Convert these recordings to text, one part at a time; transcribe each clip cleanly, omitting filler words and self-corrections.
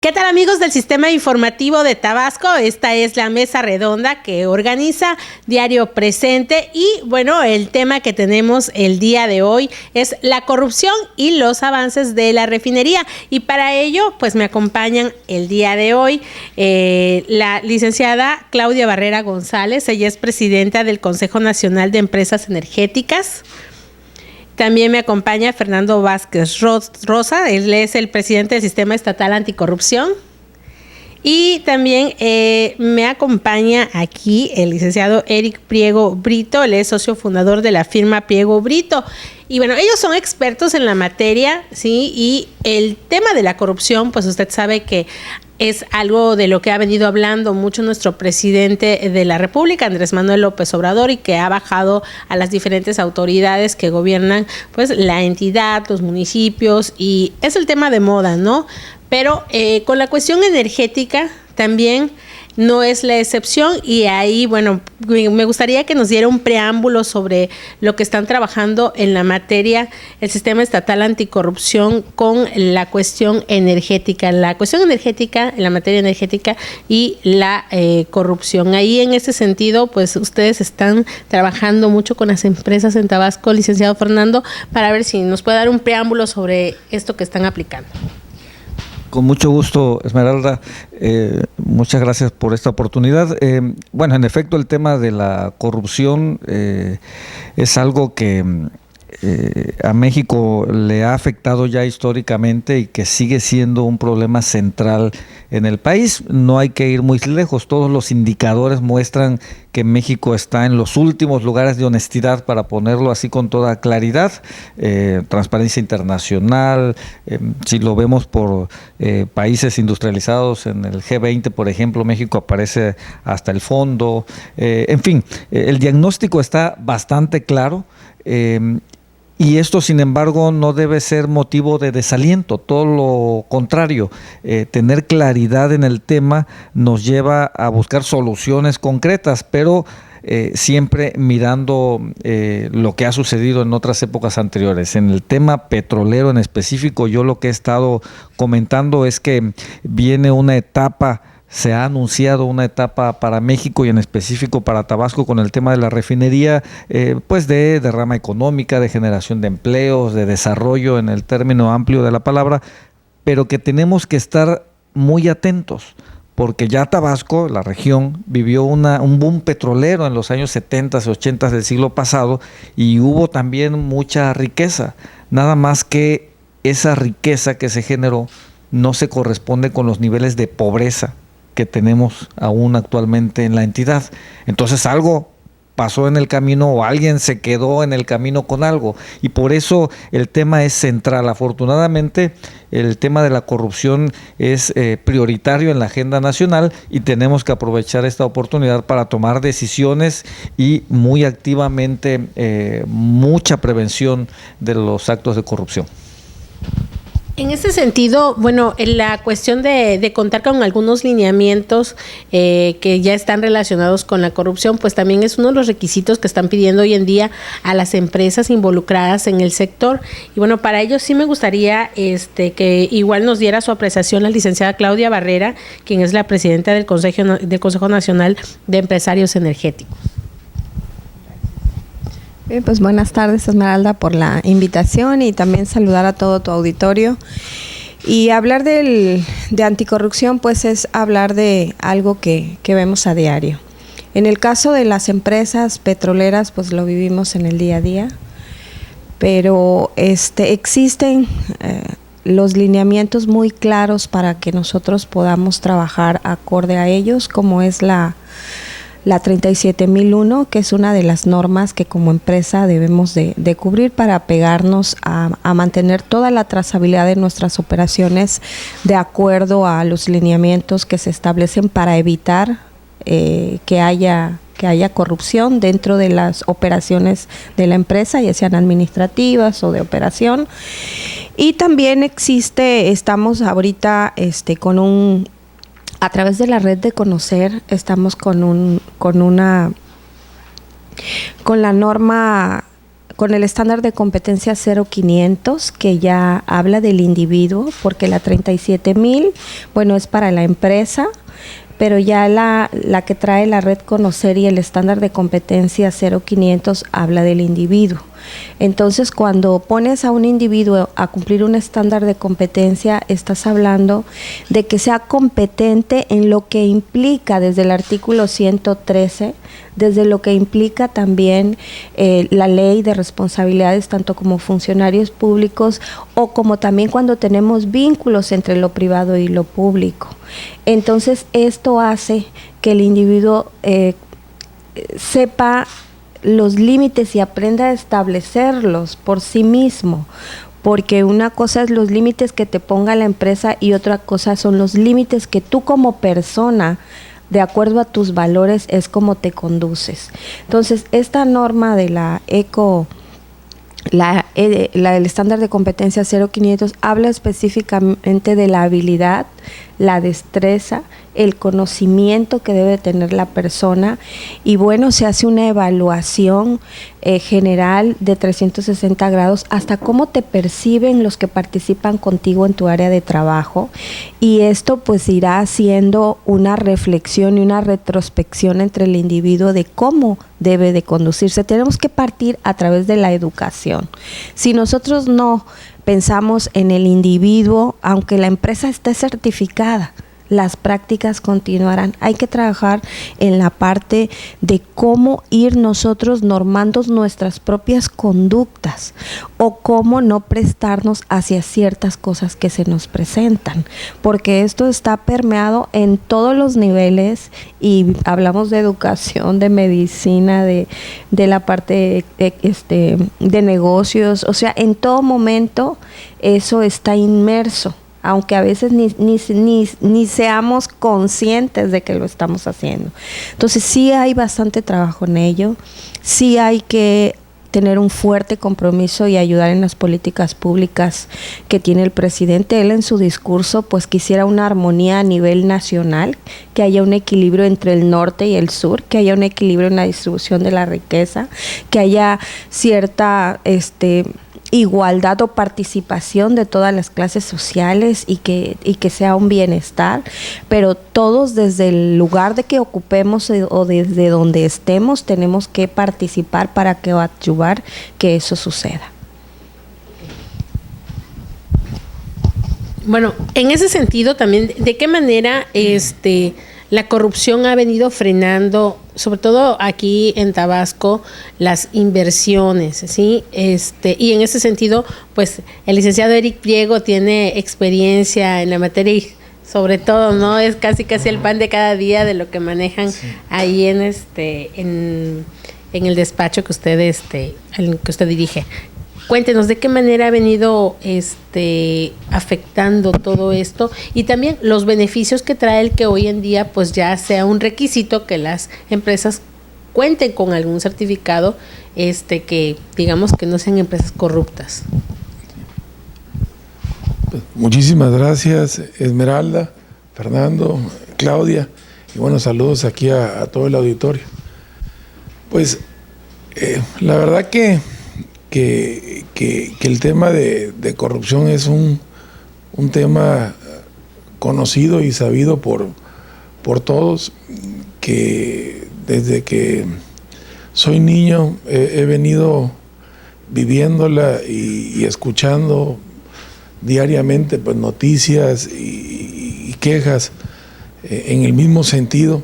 ¿Qué tal, amigos del Sistema Informativo de Tabasco? Esta es la mesa redonda que organiza Diario Presente y bueno, el tema que tenemos el día de hoy es la corrupción y los avances de la refinería, y para ello pues me acompañan el día de hoy la licenciada Claudia Barrera González. Ella es presidenta del Consejo Nacional de Empresas Energéticas. También me acompaña Fernando Vázquez Rosa, él es el presidente del Sistema Estatal Anticorrupción. Y también me acompaña aquí el licenciado Eric Priego Brito, él es socio fundador de la firma Priego Brito. Y bueno, ellos son expertos en la materia, ¿sí? Y el tema de la corrupción, pues usted sabe que es algo de lo que ha venido hablando mucho nuestro presidente de la República, Andrés Manuel López Obrador, y que ha bajado a las diferentes autoridades que gobiernan pues la entidad, los municipios, y es el tema de moda, ¿no? Pero con la cuestión energética también no es la excepción, y ahí, bueno, me gustaría que nos diera un preámbulo sobre lo que están trabajando en la materia el Sistema Estatal Anticorrupción con la cuestión energética, en la materia energética y la corrupción. Ahí, en ese sentido, pues ustedes están trabajando mucho con las empresas en Tabasco, licenciado Fernando, para ver si nos puede dar un preámbulo sobre esto que están aplicando. Con mucho gusto, Esmeralda. Muchas gracias por esta oportunidad. Bueno, en efecto, el tema de la corrupción es algo que a México le ha afectado ya históricamente y que sigue siendo un problema central en el país. No hay que ir muy lejos. Todos los indicadores muestran que México está en los últimos lugares de honestidad, para ponerlo así con toda claridad. Transparencia Internacional, si lo vemos por países industrializados, en el G20, por ejemplo, México aparece hasta el fondo. En fin, el diagnóstico está bastante claro. Y esto, sin embargo, no debe ser motivo de desaliento, todo lo contrario. Tener claridad en el tema nos lleva a buscar soluciones concretas, pero siempre mirando lo que ha sucedido en otras épocas anteriores. En el tema petrolero en específico, yo lo que he estado comentando es que viene una etapa. Se ha anunciado una etapa para México y en específico para Tabasco con el tema de la refinería, pues de derrama económica, de generación de empleos, de desarrollo en el término amplio de la palabra, pero que tenemos que estar muy atentos, porque ya Tabasco, la región, vivió un boom petrolero en los años 70 y 80 del siglo pasado, y hubo también mucha riqueza, nada más que esa riqueza que se generó no se corresponde con los niveles de pobreza que tenemos aún actualmente en la entidad. Entonces algo pasó en el camino, o alguien se quedó en el camino con algo, y por eso el tema es central. Afortunadamente, el tema de la corrupción es prioritario en la agenda nacional, y tenemos que aprovechar esta oportunidad para tomar decisiones y muy activamente mucha prevención de los actos de corrupción. En ese sentido, bueno, en la cuestión de contar con algunos lineamientos que ya están relacionados con la corrupción, pues también es uno de los requisitos que están pidiendo hoy en día a las empresas involucradas en el sector. Y bueno, para ello sí me gustaría que igual nos diera su apreciación la licenciada Claudia Barrera, quien es la presidenta del Consejo Nacional de Empresarios Energéticos. Bien, pues buenas tardes, Esmeralda, por la invitación, y también saludar a todo tu auditorio. Y hablar de anticorrupción, pues es hablar de algo que vemos a diario. En el caso de las empresas petroleras, pues lo vivimos en el día a día, pero existen los lineamientos muy claros para que nosotros podamos trabajar acorde a ellos, como es la 37001, que es una de las normas que como empresa debemos de cubrir para apegarnos a mantener toda la trazabilidad de nuestras operaciones de acuerdo a los lineamientos que se establecen para evitar que haya corrupción dentro de las operaciones de la empresa, ya sean administrativas o de operación. Y también estamos ahorita a través de la red de Conocer, estamos con la norma con el estándar de competencia 0500, que ya habla del individuo, porque la 37,000, bueno, es para la empresa, pero ya la que trae la red Conocer y el estándar de competencia 0500 habla del individuo. Entonces, cuando pones a un individuo a cumplir un estándar de competencia, estás hablando de que sea competente en lo que implica desde el artículo 113, desde lo que implica también la ley de responsabilidades, tanto como funcionarios públicos o como también cuando tenemos vínculos entre lo privado y lo público. Entonces, esto hace que el individuo sepa los límites y aprenda a establecerlos por sí mismo, porque una cosa es los límites que te ponga la empresa y otra cosa son los límites que tú como persona, de acuerdo a tus valores, es como te conduces. Entonces, esta norma de la ECO, el estándar de competencia 0500, habla específicamente de la habilidad, la destreza, el conocimiento que debe tener la persona, y bueno, se hace una evaluación general de 360 grados hasta cómo te perciben los que participan contigo en tu área de trabajo, y esto pues irá haciendo una reflexión y una retrospección entre el individuo de cómo debe de conducirse. Tenemos que partir a través de la educación. Si nosotros no pensamos en el individuo, aunque la empresa esté certificada, las prácticas continuarán. Hay que trabajar en la parte de cómo ir nosotros normando nuestras propias conductas o cómo no prestarnos hacia ciertas cosas que se nos presentan, porque esto está permeado en todos los niveles, y hablamos de educación, de medicina, de la parte de negocios, o sea, en todo momento eso está inmerso, aunque a veces ni seamos conscientes de que lo estamos haciendo. Entonces sí hay bastante trabajo en ello, sí hay que tener un fuerte compromiso y ayudar en las políticas públicas que tiene el presidente. Él en su discurso pues quisiera una armonía a nivel nacional, que haya un equilibrio entre el norte y el sur, que haya un equilibrio en la distribución de la riqueza, que haya cierta igualdad o participación de todas las clases sociales y que sea un bienestar, pero todos desde el lugar de que ocupemos o desde donde estemos tenemos que participar para que ayudar que eso suceda. Bueno, en ese sentido también, ¿de qué manera la corrupción ha venido frenando, sobre todo aquí en Tabasco, las inversiones, ¿sí? Y en ese sentido, pues el licenciado Eric Pliego tiene experiencia en la materia y sobre todo, ¿no? Es casi el pan de cada día de lo que manejan ahí en el despacho que usted dirige. Cuéntenos de qué manera ha venido afectando todo esto y también los beneficios que trae el que hoy en día pues ya sea un requisito que las empresas cuenten con algún certificado que digamos que no sean empresas corruptas. Muchísimas gracias, Esmeralda, Fernando, Claudia, y bueno, saludos aquí a todo el auditorio. Pues la verdad que el tema de corrupción es un tema conocido y sabido por todos, que desde que soy niño he venido viviéndola y escuchando diariamente pues noticias y quejas en el mismo sentido.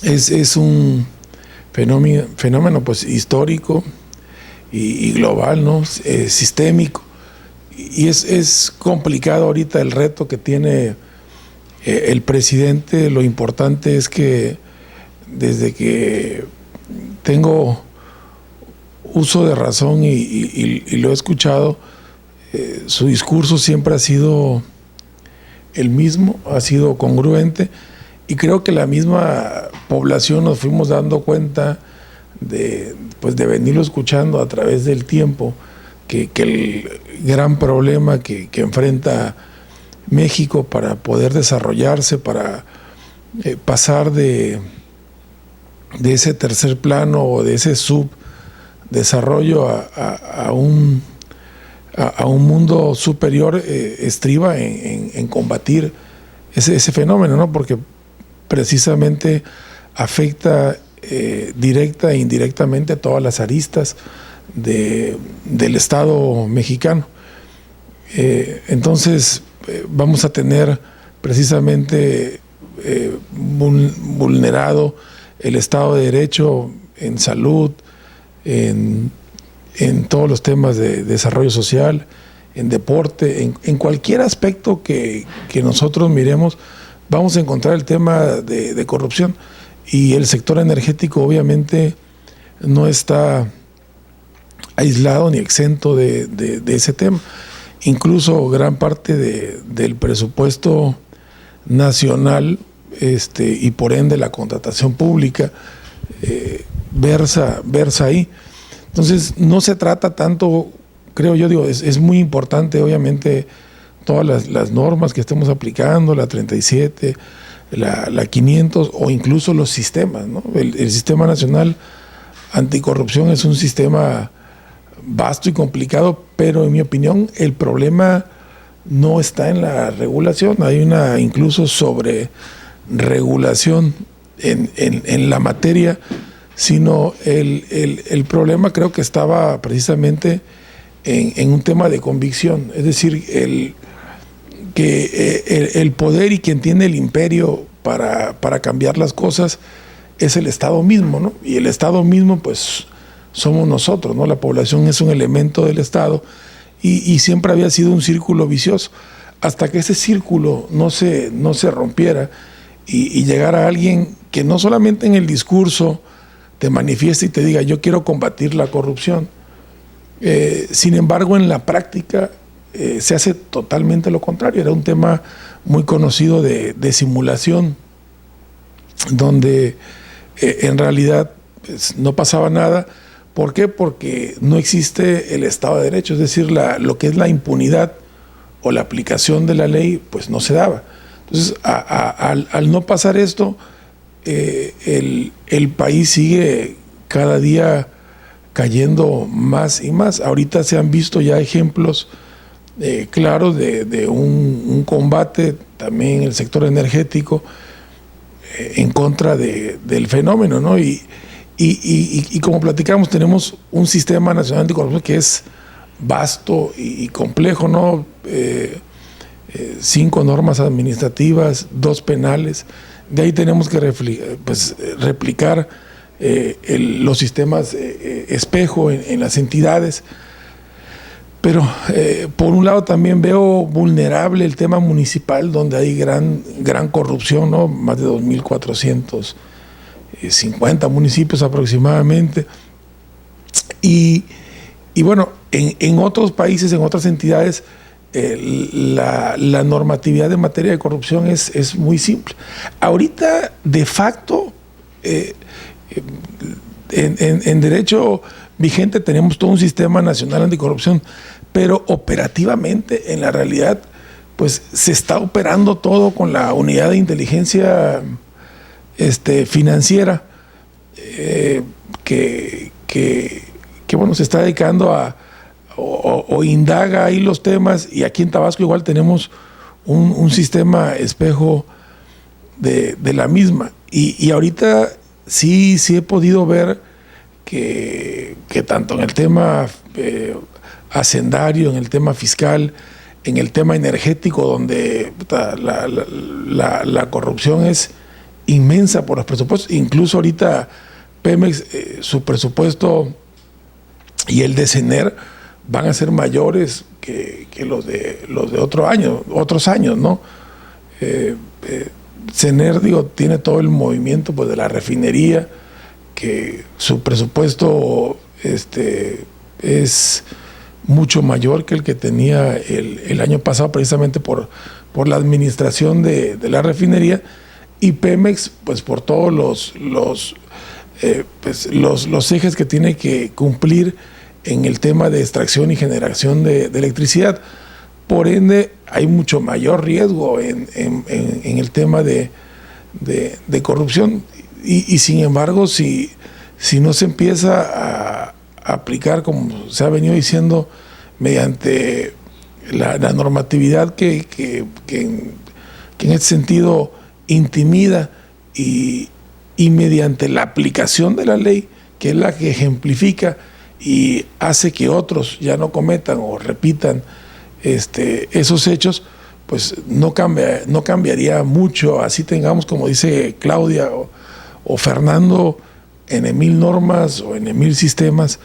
Es un fenómeno pues histórico y global, ¿no? Sistémico, y es complicado ahorita el reto que tiene el presidente. Lo importante es que desde que tengo uso de razón y lo he escuchado, su discurso siempre ha sido el mismo, ha sido congruente, y creo que la misma población nos fuimos dando cuenta de venirlo escuchando a través del tiempo, que el gran problema que enfrenta México para poder desarrollarse, para pasar de ese tercer plano o de ese desarrollo a un mundo superior estriba en combatir ese fenómeno, ¿no? Porque precisamente afecta directa e indirectamente a todas las aristas del Estado mexicano. Entonces vamos a tener precisamente vulnerado el Estado de Derecho en salud, en todos los temas de desarrollo social, en deporte, en cualquier aspecto que nosotros miremos, vamos a encontrar el tema de corrupción. Y el sector energético obviamente no está aislado ni exento de ese tema. Incluso gran parte del presupuesto nacional y por ende la contratación pública versa ahí. Entonces no se trata tanto, creo yo, es muy importante obviamente todas las normas que estemos aplicando, la 37, la 500 o incluso los sistemas, ¿no? El Sistema Nacional Anticorrupción es un sistema vasto y complicado, pero en mi opinión el problema no está en la regulación, hay una incluso sobre regulación en la materia, sino el problema creo que estaba precisamente en un tema de convicción, es decir, el poder y quien tiene el imperio para cambiar las cosas es el Estado mismo, ¿no? Y el Estado mismo pues somos nosotros, ¿no? La población es un elemento del Estado y siempre había sido un círculo vicioso, hasta que ese círculo no se rompiera y llegara alguien que no solamente en el discurso te manifieste y te diga yo quiero combatir la corrupción, sin embargo en la práctica se hace totalmente lo contrario. Era un tema muy conocido de simulación, donde en realidad pues, no pasaba nada. ¿Por qué? Porque no existe el Estado de Derecho, es decir, lo que es la impunidad o la aplicación de la ley, pues no se daba. Entonces, al no pasar esto, el país sigue cada día cayendo más y más. Ahorita se han visto ya ejemplos claros de un combate también en el sector energético en contra del fenómeno, ¿no? Y como platicamos, tenemos un sistema nacional anticorrupción que es vasto y complejo, ¿no? 5 normas administrativas, 2 penales. De ahí tenemos que replicar los sistemas espejo en las entidades. Pero por un lado también veo vulnerable el tema municipal, donde hay gran corrupción, ¿no? Más de 2.450 municipios aproximadamente. Y bueno, en otros países, en otras entidades, la normatividad en materia de corrupción es muy simple. Ahorita, de facto, en derecho vigente tenemos todo un sistema nacional anticorrupción, pero operativamente, en la realidad, pues se está operando todo con la unidad de inteligencia financiera que bueno, se está dedicando o indaga ahí los temas, y aquí en Tabasco igual tenemos un sistema espejo de la misma, y ahorita sí he podido ver que tanto en el tema hacendario, en el tema fiscal, en el tema energético, donde la corrupción es inmensa por los presupuestos, incluso ahorita Pemex, su presupuesto y el de CENER van a ser mayores que los de otros años, ¿no? CENER, tiene todo el movimiento pues de la refinería, que su presupuesto es mucho mayor que el que tenía el año pasado, precisamente por la administración de la refinería, y Pemex pues por todos los ejes que tiene que cumplir en el tema de extracción y generación de electricidad. Por ende hay mucho mayor riesgo en el tema de corrupción, y sin embargo si no se empieza aplicar, como se ha venido diciendo, mediante la normatividad que en ese sentido intimida y mediante la aplicación de la ley, que es la que ejemplifica y hace que otros ya no cometan o repitan esos hechos, pues no cambiaría mucho, así tengamos, como dice Claudia o Fernando, en 1000 normas o en 1000 sistemas.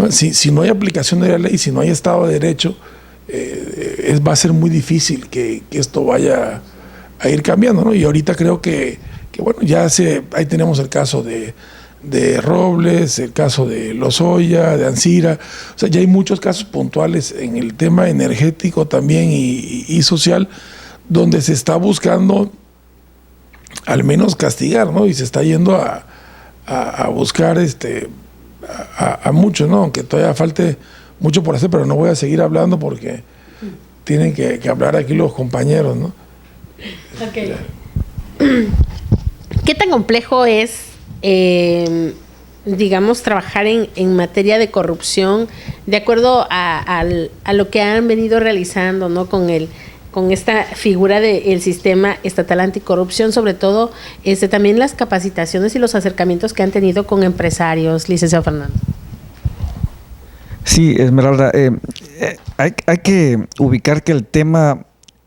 Si no hay aplicación de la ley, si no hay Estado de Derecho, va a ser muy difícil que esto vaya a ir cambiando, ¿no? Y ahorita creo que bueno, ahí tenemos el caso de Robles, el caso de Lozoya, de Ancira. O sea, ya hay muchos casos puntuales en el tema energético también y social, donde se está buscando al menos castigar, ¿no? Y se está yendo a buscar a muchos, ¿no? Aunque todavía falte mucho por hacer, pero no voy a seguir hablando porque tienen que hablar aquí los compañeros, ¿no? Okay. ¿Qué tan complejo es, digamos, trabajar en materia de corrupción de acuerdo a lo que han venido realizando, ¿no? Con esta figura del sistema estatal anticorrupción, sobre todo también las capacitaciones y los acercamientos que han tenido con empresarios, licenciado Fernando? Sí, Esmeralda, hay que ubicar que el tema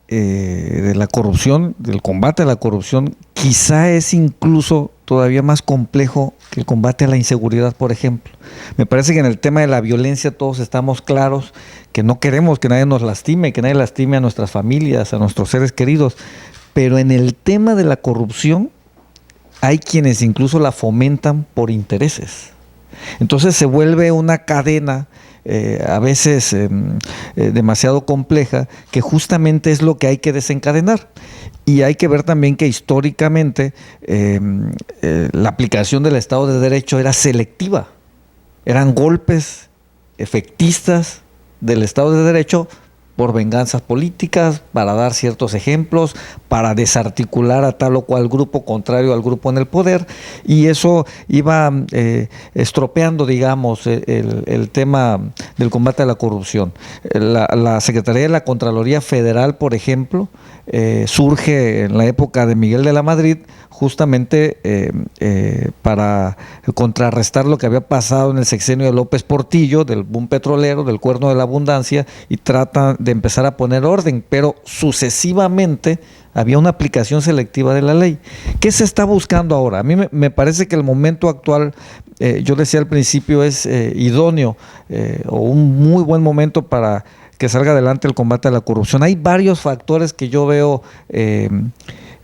de la corrupción, del combate a la corrupción, quizá es incluso todavía más complejo que el combate a la inseguridad, por ejemplo. Me parece que en el tema de la violencia todos estamos claros que no queremos que nadie nos lastime, que nadie lastime a nuestras familias, a nuestros seres queridos, pero en el tema de la corrupción hay quienes incluso la fomentan por intereses. Entonces se vuelve una cadena a veces demasiado compleja, que justamente es lo que hay que desencadenar. Y hay que ver también que históricamente la aplicación del Estado de Derecho era selectiva. Eran golpes efectistas del Estado de Derecho por venganzas políticas, para dar ciertos ejemplos, para desarticular a tal o cual grupo contrario al grupo en el poder, y eso iba estropeando, digamos, el tema del combate a la corrupción. La Secretaría de la Contraloría Federal, por ejemplo, surge en la época de Miguel de la Madrid, justamente para contrarrestar lo que había pasado en el sexenio de López Portillo, del boom petrolero, del cuerno de la abundancia, y trata de empezar a poner orden, pero sucesivamente había una aplicación selectiva de la ley. ¿Qué se está buscando ahora? A mí me parece que el momento actual, yo decía al principio, es idóneo o un muy buen momento para que salga adelante el combate a la corrupción. Hay varios factores que yo veo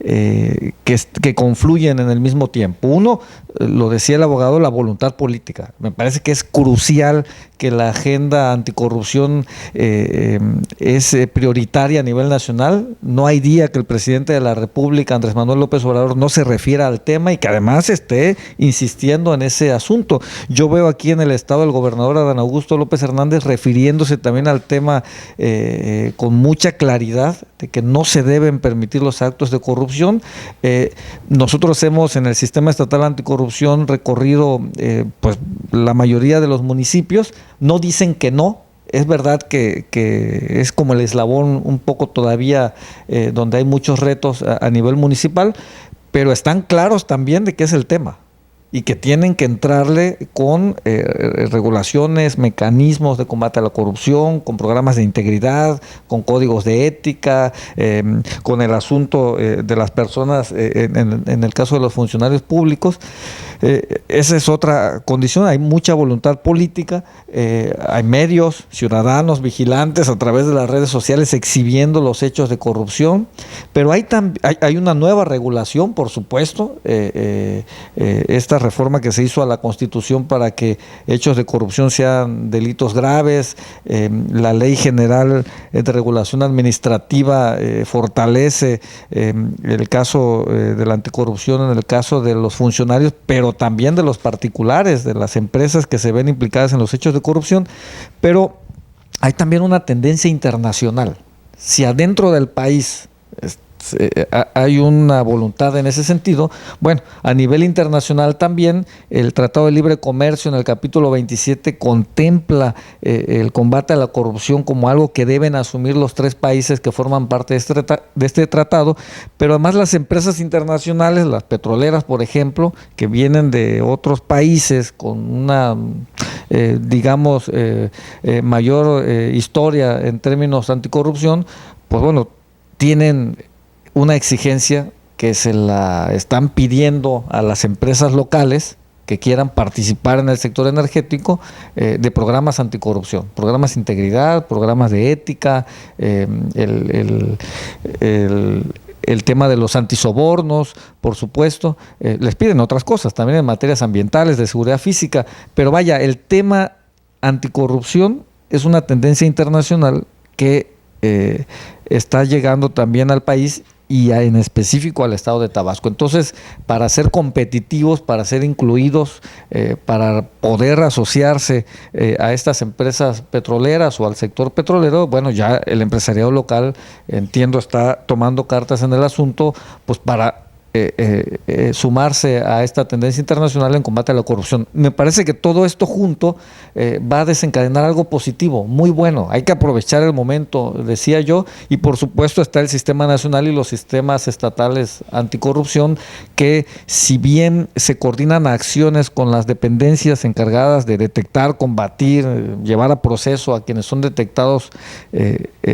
que confluyen en el mismo tiempo. Uno, lo decía el abogado, la voluntad política. Me parece que es crucial que la agenda anticorrupción es prioritaria a nivel nacional. No hay día que el presidente de la República, Andrés Manuel López Obrador, no se refiera al tema y que además esté insistiendo en ese asunto. Yo veo aquí en el estado el gobernador Adán Augusto López Hernández refiriéndose también al tema con mucha claridad de que no se deben permitir los actos de corrupción. Nosotros hemos en el sistema estatal anticorrupción recorrido pues la mayoría de los municipios. No dicen que no. Es verdad que es como el eslabón un poco todavía donde hay muchos retos a nivel municipal, pero están claros también de qué es el tema y que tienen que entrarle con regulaciones, mecanismos de combate a la corrupción, con programas de integridad, con códigos de ética, con el asunto de las personas, en el caso de los funcionarios públicos. Esa es otra condición. Hay mucha voluntad política, hay medios, ciudadanos, vigilantes a través de las redes sociales exhibiendo los hechos de corrupción, pero hay una nueva regulación, por supuesto, esta reforma que se hizo a la Constitución para que hechos de corrupción sean delitos graves. La Ley General de Regulación Administrativa fortalece el caso de la anticorrupción en el caso de los funcionarios, pero también de los particulares, de las empresas que se ven implicadas en los hechos de corrupción. Pero hay también una tendencia internacional. Si adentro del país hay una voluntad en ese sentido. Bueno, a nivel internacional también el Tratado de Libre Comercio en el capítulo 27 contempla el combate a la corrupción como algo que deben asumir los 3 países que forman parte de este tratado, pero además las empresas internacionales, las petroleras por ejemplo, que vienen de otros países con una mayor historia en términos anticorrupción, pues bueno, tienen una exigencia que se la están pidiendo a las empresas locales que quieran participar en el sector energético, de programas anticorrupción, programas de integridad, programas de ética, el tema de los antisobornos, por supuesto. Les piden otras cosas también en materias ambientales, de seguridad física, pero vaya, el tema anticorrupción es una tendencia internacional que está llegando también al país y en específico al estado de Tabasco. Entonces, para ser competitivos, para ser incluidos, para poder asociarse a estas empresas petroleras o al sector petrolero, bueno, ya el empresariado local, entiendo, está tomando cartas en el asunto, pues para sumarse a esta tendencia internacional en combate a la corrupción. Me parece que todo esto junto va a desencadenar algo positivo, muy bueno. Hay que aprovechar el momento, decía yo, y por supuesto está el sistema nacional y los sistemas estatales anticorrupción, que si bien se coordinan acciones con las dependencias encargadas de detectar, combatir, llevar a proceso a quienes son detectados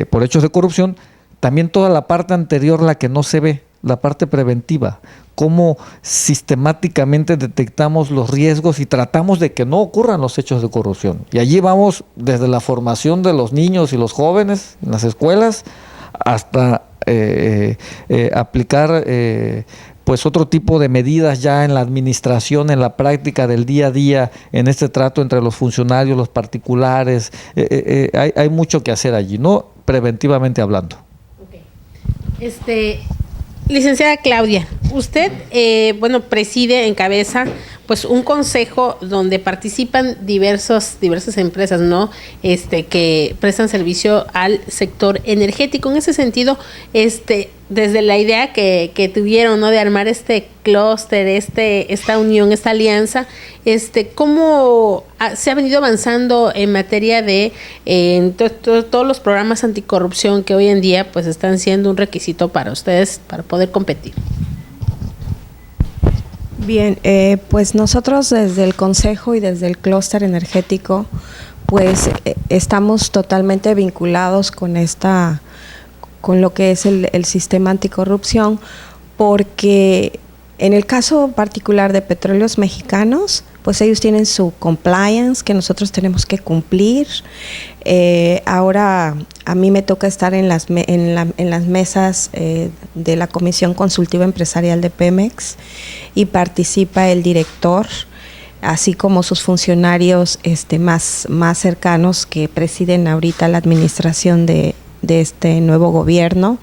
por hechos de corrupción, también toda la parte anterior, la que no se ve, la parte preventiva, cómo sistemáticamente detectamos los riesgos y tratamos de que no ocurran los hechos de corrupción. Y allí vamos desde la formación de los niños y los jóvenes en las escuelas hasta aplicar pues otro tipo de medidas ya en la administración, en la práctica del día a día, en este trato entre los funcionarios, los particulares. Hay mucho que hacer allí, ¿no? Preventivamente hablando. Okay. Licenciada Claudia, usted, preside, encabeza, pues un consejo donde participan diversas empresas, ¿no? Que prestan servicio al sector energético. En ese sentido, desde la idea que tuvieron, ¿no? De armar este clúster, esta unión, esta alianza, ¿cómo se ha venido avanzando en materia de todos los programas anticorrupción que hoy en día pues están siendo un requisito para ustedes para poder competir? Bien, pues nosotros desde el Consejo y desde el clúster energético, pues estamos totalmente vinculados con lo que es el sistema anticorrupción, porque en el caso particular de Petróleos Mexicanos, pues ellos tienen su compliance que nosotros tenemos que cumplir. Ahora a mí me toca estar en las mesas de la Comisión Consultiva Empresarial de Pemex y participa el director, así como sus funcionarios más cercanos que presiden ahorita la administración de este nuevo gobierno,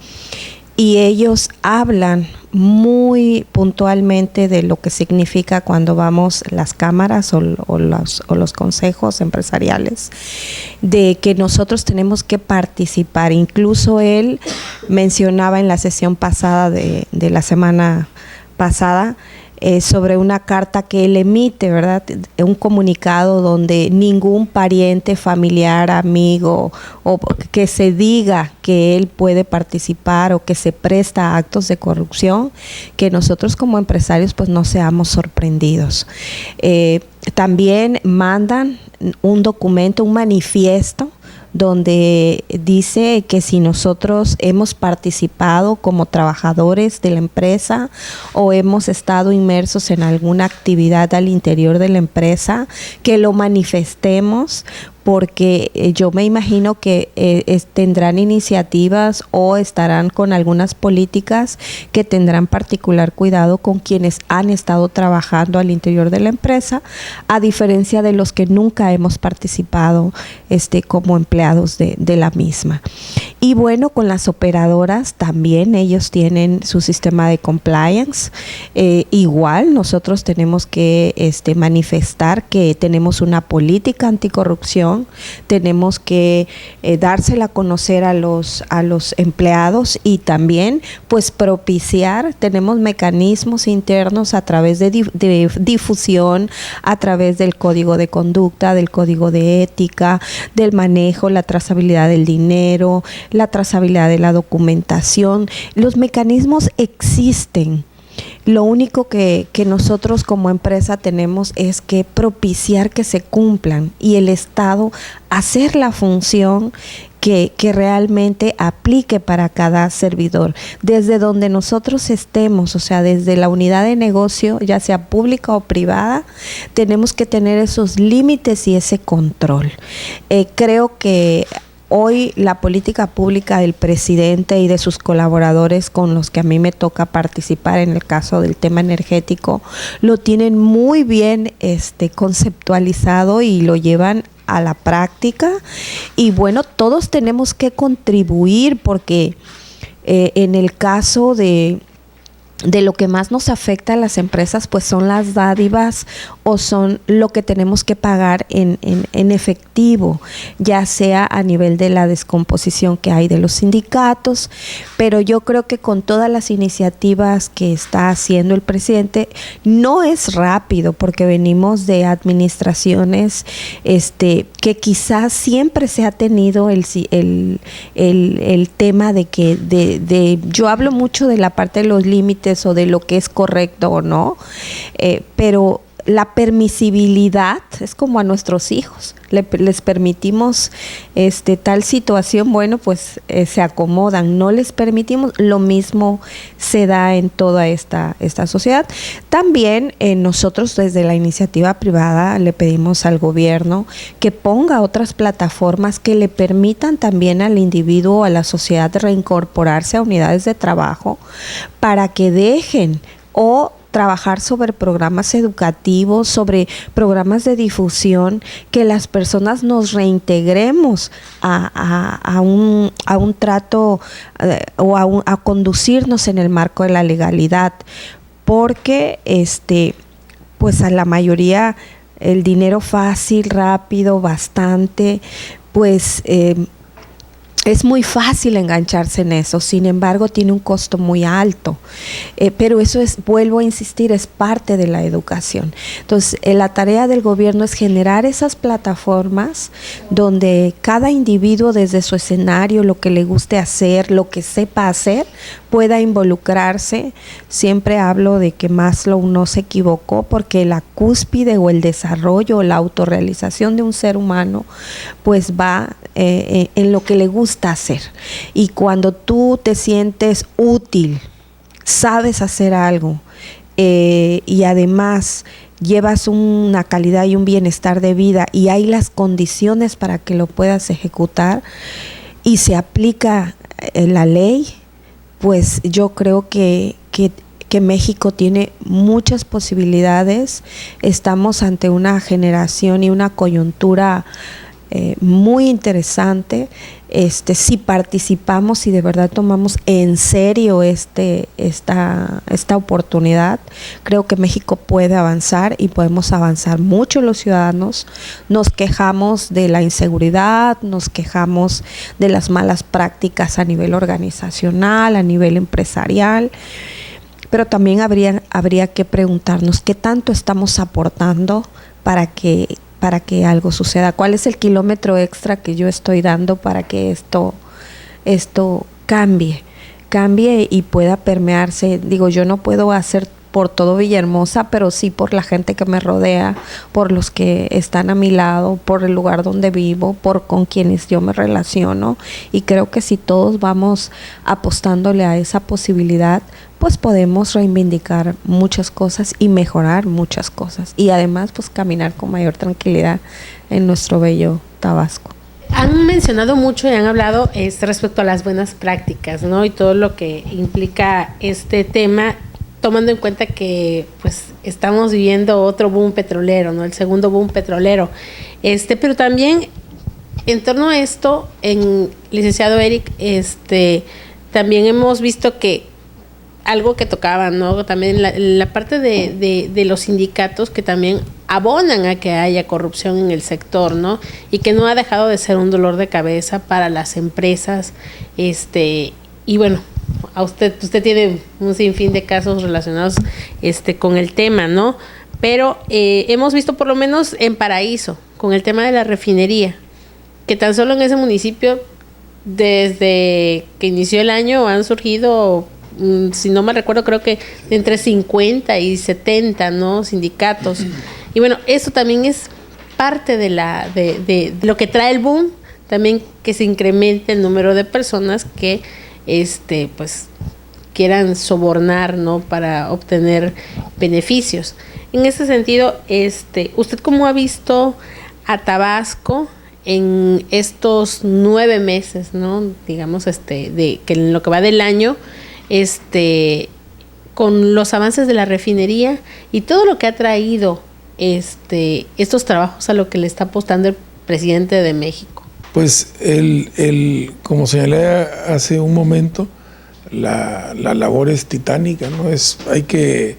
y ellos hablan muy puntualmente de lo que significa cuando vamos las cámaras o los consejos empresariales, de que nosotros tenemos que participar. Incluso él mencionaba en la sesión pasada de la semana pasada sobre una carta que él emite, ¿verdad? Un comunicado donde ningún pariente, familiar, amigo o que se diga que él puede participar o que se presta a actos de corrupción, que nosotros como empresarios pues no seamos sorprendidos. También mandan un documento, un manifiesto, donde dice que si nosotros hemos participado como trabajadores de la empresa o hemos estado inmersos en alguna actividad al interior de la empresa, que lo manifestemos, porque yo me imagino que tendrán iniciativas o estarán con algunas políticas que tendrán particular cuidado con quienes han estado trabajando al interior de la empresa, a diferencia de los que nunca hemos participado como empleados de la misma. Y bueno, con las operadoras también ellos tienen su sistema de compliance. Igual nosotros tenemos que manifestar que tenemos una política anticorrupción, tenemos que dársela a conocer a los empleados y también pues propiciar, tenemos mecanismos internos a través de difusión, a través del código de conducta, del código de ética, del manejo, la trazabilidad del dinero, la trazabilidad de la documentación. Los mecanismos existen. Lo único que nosotros como empresa tenemos es que propiciar que se cumplan y el Estado hacer la función que realmente aplique para cada servidor. Desde donde nosotros estemos, o sea, desde la unidad de negocio, ya sea pública o privada, tenemos que tener esos límites y ese control. Creo que hoy la política pública del presidente y de sus colaboradores con los que a mí me toca participar en el caso del tema energético, lo tienen muy bien conceptualizado y lo llevan a la práctica. Y bueno, todos tenemos que contribuir porque en el caso de lo que más nos afecta a las empresas, pues son las dádivas o son lo que tenemos que pagar en efectivo, ya sea a nivel de la descomposición que hay de los sindicatos, pero yo creo que con todas las iniciativas que está haciendo el presidente, no es rápido porque venimos de administraciones que quizás siempre se ha tenido el tema de que yo hablo mucho de la parte de los límites o de lo que es correcto o no, pero la permisibilidad es como a nuestros hijos, les permitimos tal situación, bueno, pues se acomodan, no les permitimos, lo mismo se da en toda esta sociedad. También nosotros desde la iniciativa privada le pedimos al gobierno que ponga otras plataformas que le permitan también al individuo, a la sociedad reincorporarse a unidades de trabajo para que dejen o trabajar sobre programas educativos, sobre programas de difusión, que las personas nos reintegremos a un trato o a conducirnos en el marco de la legalidad, porque pues a la mayoría el dinero fácil, rápido, bastante, pues es muy fácil engancharse en eso, sin embargo tiene un costo muy alto, pero eso vuelvo a insistir, es parte de la educación. Entonces, la tarea del gobierno es generar esas plataformas donde cada individuo desde su escenario, lo que le guste hacer, lo que sepa hacer, pueda involucrarse. Siempre hablo de que Maslow no se equivocó porque la cúspide o el desarrollo o la autorrealización de un ser humano pues va en lo que le gusta hacer. Y cuando tú te sientes útil, sabes hacer algo y además llevas una calidad y un bienestar de vida y hay las condiciones para que lo puedas ejecutar y se aplica la ley, pues yo creo que México tiene muchas posibilidades. Estamos ante una generación y una coyuntura muy interesante. Si participamos y de verdad tomamos en serio esta oportunidad, creo que México puede avanzar y podemos avanzar mucho los ciudadanos. Nos quejamos de la inseguridad, nos quejamos de las malas prácticas a nivel organizacional, a nivel empresarial, pero también habría que preguntarnos qué tanto estamos aportando para que algo suceda. ¿Cuál es el kilómetro extra que yo estoy dando para que esto cambie y pueda permearse? Digo, yo no puedo hacer por todo Villahermosa, pero sí por la gente que me rodea, por los que están a mi lado, por el lugar donde vivo, por con quienes yo me relaciono. Y creo que si todos vamos apostándole a esa posibilidad, pues podemos reivindicar muchas cosas y mejorar muchas cosas. Y además, pues caminar con mayor tranquilidad en nuestro bello Tabasco. Han mencionado mucho y han hablado respecto a las buenas prácticas, ¿no? Y todo lo que implica este tema, tomando en cuenta que pues estamos viviendo otro boom petrolero, ¿no? El segundo boom petrolero. Pero también En torno a esto, licenciado Eric, también hemos visto que algo que tocaban, ¿no? También la parte de los sindicatos que también abonan a que haya corrupción en el sector, ¿no? Y que no ha dejado de ser un dolor de cabeza para las empresas, y bueno, a usted tiene un sinfín de casos relacionados con el tema, ¿no? Pero hemos visto por lo menos en Paraíso, con el tema de la refinería, que tan solo en ese municipio, desde que inició el año, han surgido, si no me recuerdo, creo que entre 50 y 70, ¿no?, sindicatos. Y bueno, eso también es parte de lo que trae el boom, también que se incremente el número de personas que pues quieran sobornar, ¿no?, para obtener beneficios. En ese sentido, ¿usted cómo ha visto a Tabasco en estos 9 meses, ¿no?, digamos, de que en lo que va del año, con los avances de la refinería y todo lo que ha traído estos trabajos a lo que le está apostando el presidente de México? Pues como señalé hace un momento, la labor es titánica, ¿no? Hay que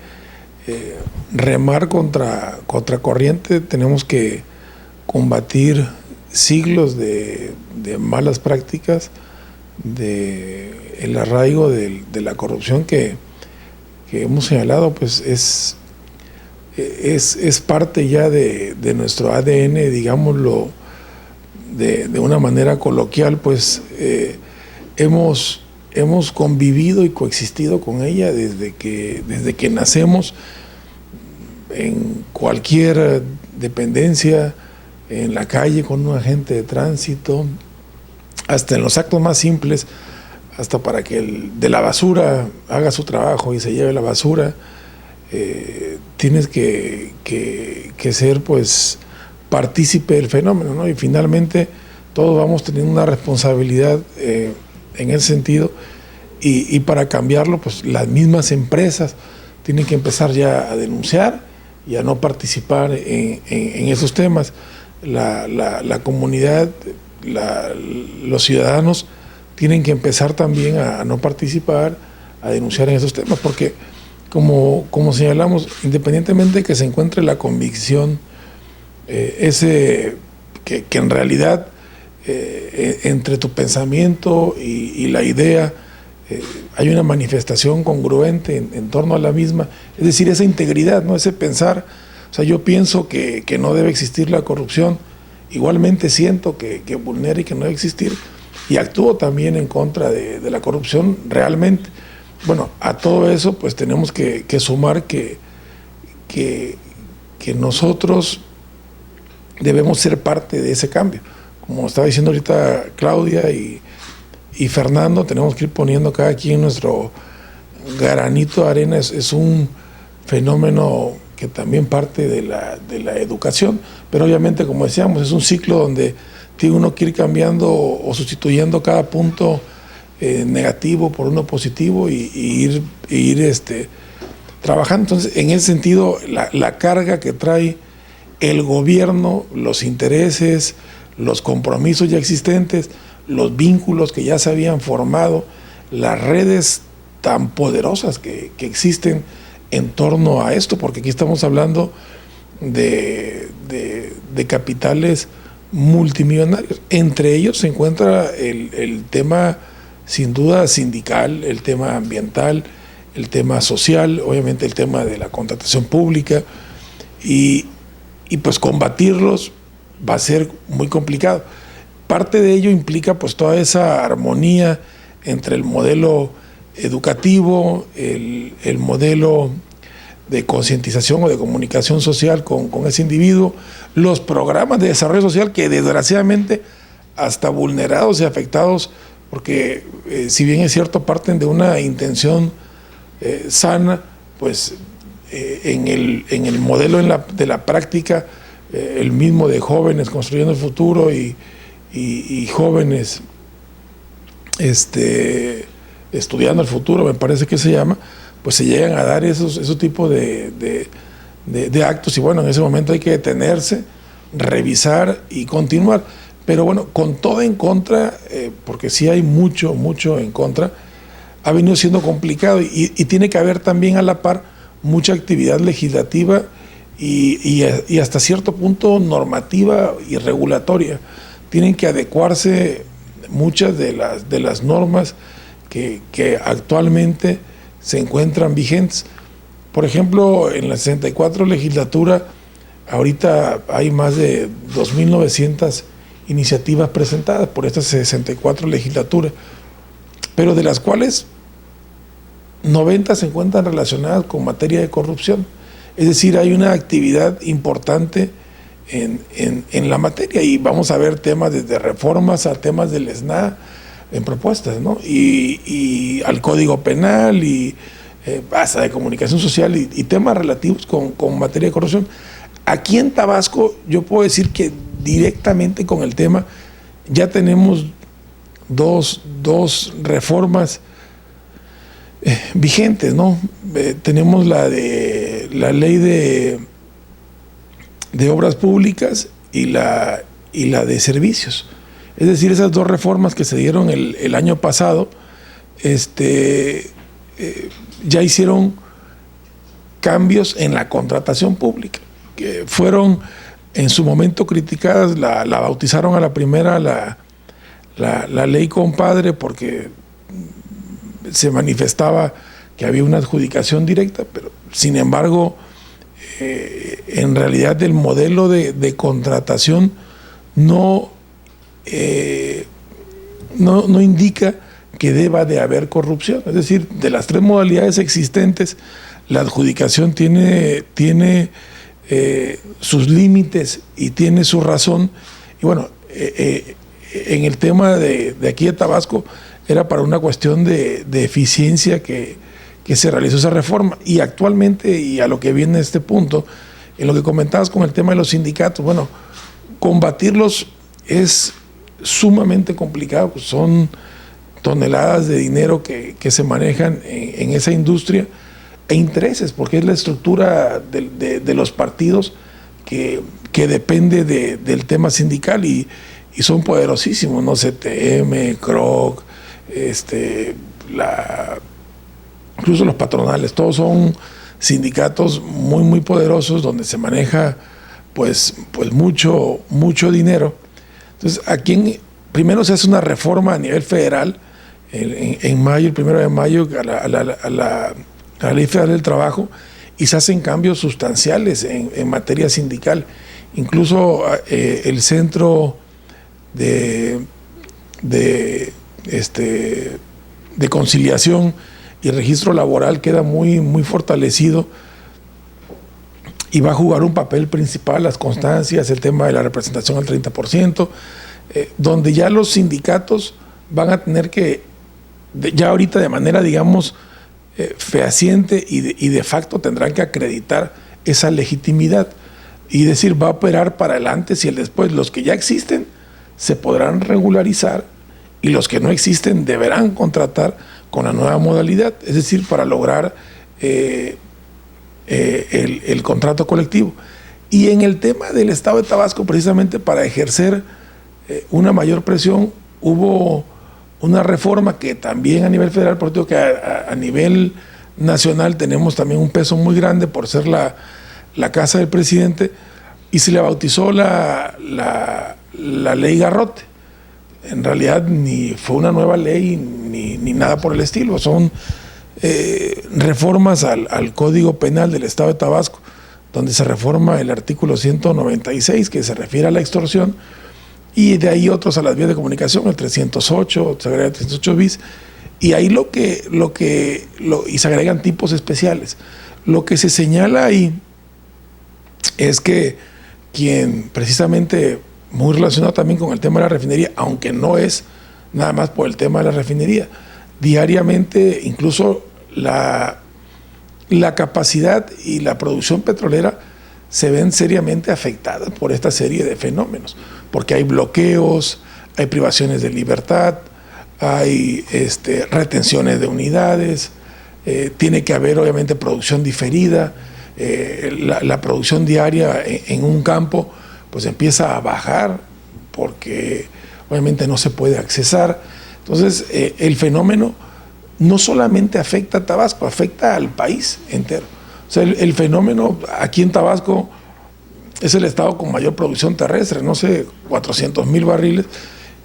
remar contra corriente, tenemos que combatir siglos de malas prácticas, el arraigo de la corrupción que hemos señalado, pues es parte ya de nuestro ADN, digámoslo de una manera coloquial, pues hemos convivido y coexistido con ella desde que nacemos, en cualquier dependencia, en la calle con un agente de tránsito, hasta en los actos más simples, hasta para que el de la basura haga su trabajo y se lleve la basura, tienes que ser pues partícipe del fenómeno, ¿no? Y finalmente todos vamos teniendo una responsabilidad en ese sentido, y para cambiarlo, pues las mismas empresas tienen que empezar ya a denunciar y a no participar en esos temas. La comunidad, los ciudadanos tienen que empezar también a no participar, a denunciar en esos temas, porque como señalamos, independientemente de que se encuentre la convicción, que en realidad entre tu pensamiento y la idea hay una manifestación congruente en torno a la misma, es decir, esa integridad, ¿no?, ese pensar. O sea, yo pienso que no debe existir la corrupción, igualmente siento que vulnera y que no debe existir, y actúo también en contra de la corrupción realmente. Bueno, a todo eso pues tenemos que sumar que nosotros debemos ser parte de ese cambio. Como estaba diciendo ahorita Claudia y Fernando, tenemos que ir poniendo cada quien nuestro granito de arena. Es un fenómeno que también parte de la educación, pero obviamente, como decíamos, es un ciclo donde tiene uno que ir cambiando o sustituyendo cada punto negativo por uno positivo y ir trabajando. Entonces, en ese sentido, la carga que trae el gobierno, los intereses, los compromisos ya existentes, los vínculos que ya se habían formado, las redes tan poderosas que existen en torno a esto, porque aquí estamos hablando de capitales multimillonarios. Entre ellos se encuentra el tema, sin duda, sindical, el tema ambiental, el tema social, obviamente el tema de la contratación pública, y pues combatirlos va a ser muy complicado. Parte de ello implica pues toda esa armonía entre el modelo educativo, el modelo de concientización o de comunicación social con ese individuo, los programas de desarrollo social que desgraciadamente hasta vulnerados y afectados, porque si bien es cierto parten de una intención sana, pues en el modelo de la práctica, el mismo de jóvenes construyendo el futuro y jóvenes estudiando el futuro, me parece que se llama, pues se llegan a dar esos tipos de actos, y bueno, en ese momento hay que detenerse, revisar y continuar. Pero bueno, con todo en contra, porque sí hay mucho en contra, ha venido siendo complicado y tiene que haber también a la par mucha actividad legislativa y hasta cierto punto normativa y regulatoria. Tienen que adecuarse muchas de las normas que actualmente se encuentran vigentes. Por ejemplo, en la 64 legislatura, ahorita hay más de 2.900 iniciativas presentadas por esta 64 legislatura, pero de las cuales 90 se encuentran relacionadas con materia de corrupción. Es decir, hay una actividad importante en la materia y vamos a ver temas desde reformas a temas del SNA en propuestas, ¿no? Y al Código Penal y hasta de comunicación social y temas relativos con materia de corrupción. Aquí en Tabasco yo puedo decir que directamente con el tema ya tenemos dos reformas vigentes, ¿no? Tenemos la ley de obras públicas y la de servicios. Es decir, esas dos reformas que se dieron el año pasado, ya hicieron cambios en la contratación pública, que fueron en su momento criticadas, la bautizaron a la primera la ley compadre porque se manifestaba que había una adjudicación directa, pero sin embargo, en realidad el modelo de contratación no indica que deba de haber corrupción. Es decir, de las tres modalidades existentes, la adjudicación tiene sus límites y tiene su razón. Y bueno, en el tema de aquí de Tabasco era para una cuestión de eficiencia que se realizó esa reforma. Y actualmente, y a lo que viene este punto, en lo que comentabas con el tema de los sindicatos, bueno, combatirlos es sumamente complicado, pues son toneladas de dinero que se manejan en esa industria e intereses, porque es la estructura de los partidos que depende del tema sindical y son poderosísimos, ¿no? CTM, CROC, incluso los patronales, todos son sindicatos muy poderosos donde se maneja pues mucho dinero. Entonces, aquí primero se hace una reforma a nivel federal en mayo, el 1 de mayo, a la Ley Federal del Trabajo, y se hacen cambios sustanciales en materia sindical. Incluso el Centro de Conciliación y Registro Laboral queda muy fortalecido y va a jugar un papel principal las constancias, el tema de la representación al 30%, donde ya los sindicatos van a tener que, ya ahorita de manera, digamos, fehaciente y de facto tendrán que acreditar esa legitimidad y decir, va a operar para el antes y el después. Los que ya existen se podrán regularizar y los que no existen deberán contratar con la nueva modalidad, es decir, para lograr el contrato colectivo. Y en el tema del Estado de Tabasco, precisamente para ejercer una mayor presión, hubo una reforma que también a nivel federal, por eso que a nivel nacional tenemos también un peso muy grande por ser la casa del presidente, y se le bautizó la ley Garrote. En realidad ni fue una nueva ley ni nada por el estilo, son reformas al Código Penal del Estado de Tabasco, donde se reforma el artículo 196 que se refiere a la extorsión, y de ahí otros a las vías de comunicación, el 308, se agrega el 308 bis, y ahí y se agregan tipos especiales. Lo que se señala ahí es que quien precisamente, muy relacionado también con el tema de la refinería, aunque no es nada más por el tema de la refinería, diariamente incluso la capacidad y la producción petrolera se ven seriamente afectadas por esta serie de fenómenos, porque hay bloqueos, hay privaciones de libertad, hay retenciones de unidades, tiene que haber obviamente producción diferida, la producción diaria en un campo pues empieza a bajar porque obviamente no se puede accesar. Entonces, el fenómeno no solamente afecta a Tabasco, afecta al país entero. O sea, el fenómeno aquí en Tabasco es el estado con mayor producción terrestre, no sé, 400,000 barriles,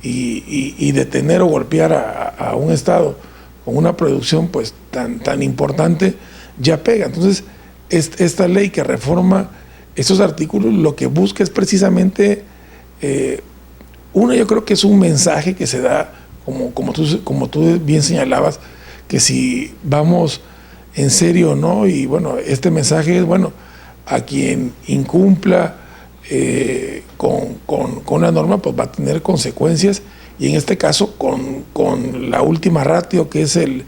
y detener o golpear a un estado con una producción pues tan importante ya pega. Entonces, esta ley que reforma estos artículos lo que busca es precisamente, yo creo que es un mensaje que se da, como tú bien señalabas, que si vamos en serio o no, y bueno, este mensaje es, bueno, a quien incumpla con la norma, pues va a tener consecuencias, y en este caso con la última ratio, que es el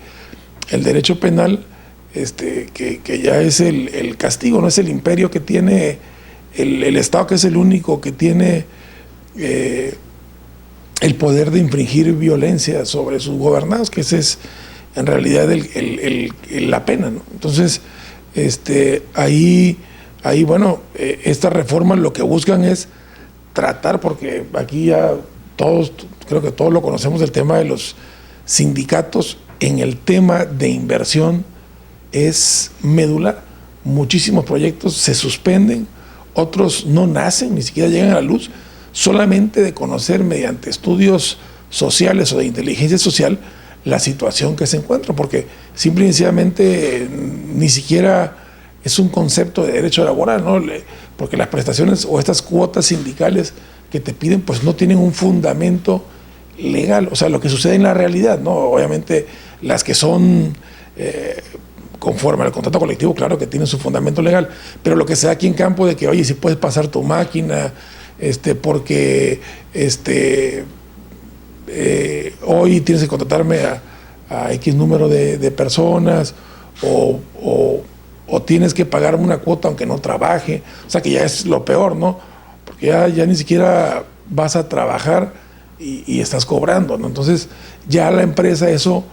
derecho penal, que ya es el castigo, no es el imperio que tiene el Estado, que es el único que tiene el poder de infringir violencia sobre sus gobernados, que ese es en realidad la pena, ¿no? Entonces, ahí bueno, estas reformas lo que buscan es tratar, porque aquí ya creo que todos lo conocemos, el tema de los sindicatos en el tema de inversión es medular. Muchísimos proyectos se suspenden, otros no nacen, ni siquiera llegan a la luz, solamente de conocer mediante estudios sociales o de inteligencia social la situación que se encuentra, porque simple y sencillamente ni siquiera es un concepto de derecho laboral, ¿no? Porque las prestaciones o estas cuotas sindicales que te piden pues no tienen un fundamento legal, o sea, lo que sucede en la realidad, ¿no? Obviamente las que son conforme al contrato colectivo, claro que tienen su fundamento legal, pero lo que se da aquí en campo de que, oye, si puedes pasar tu máquina, porque hoy tienes que contratarme a X número de personas, o tienes que pagarme una cuota aunque no trabaje, o sea, que ya es lo peor, ¿no? Porque ya ni siquiera vas a trabajar y estás cobrando, ¿no? Entonces ya a la empresa eso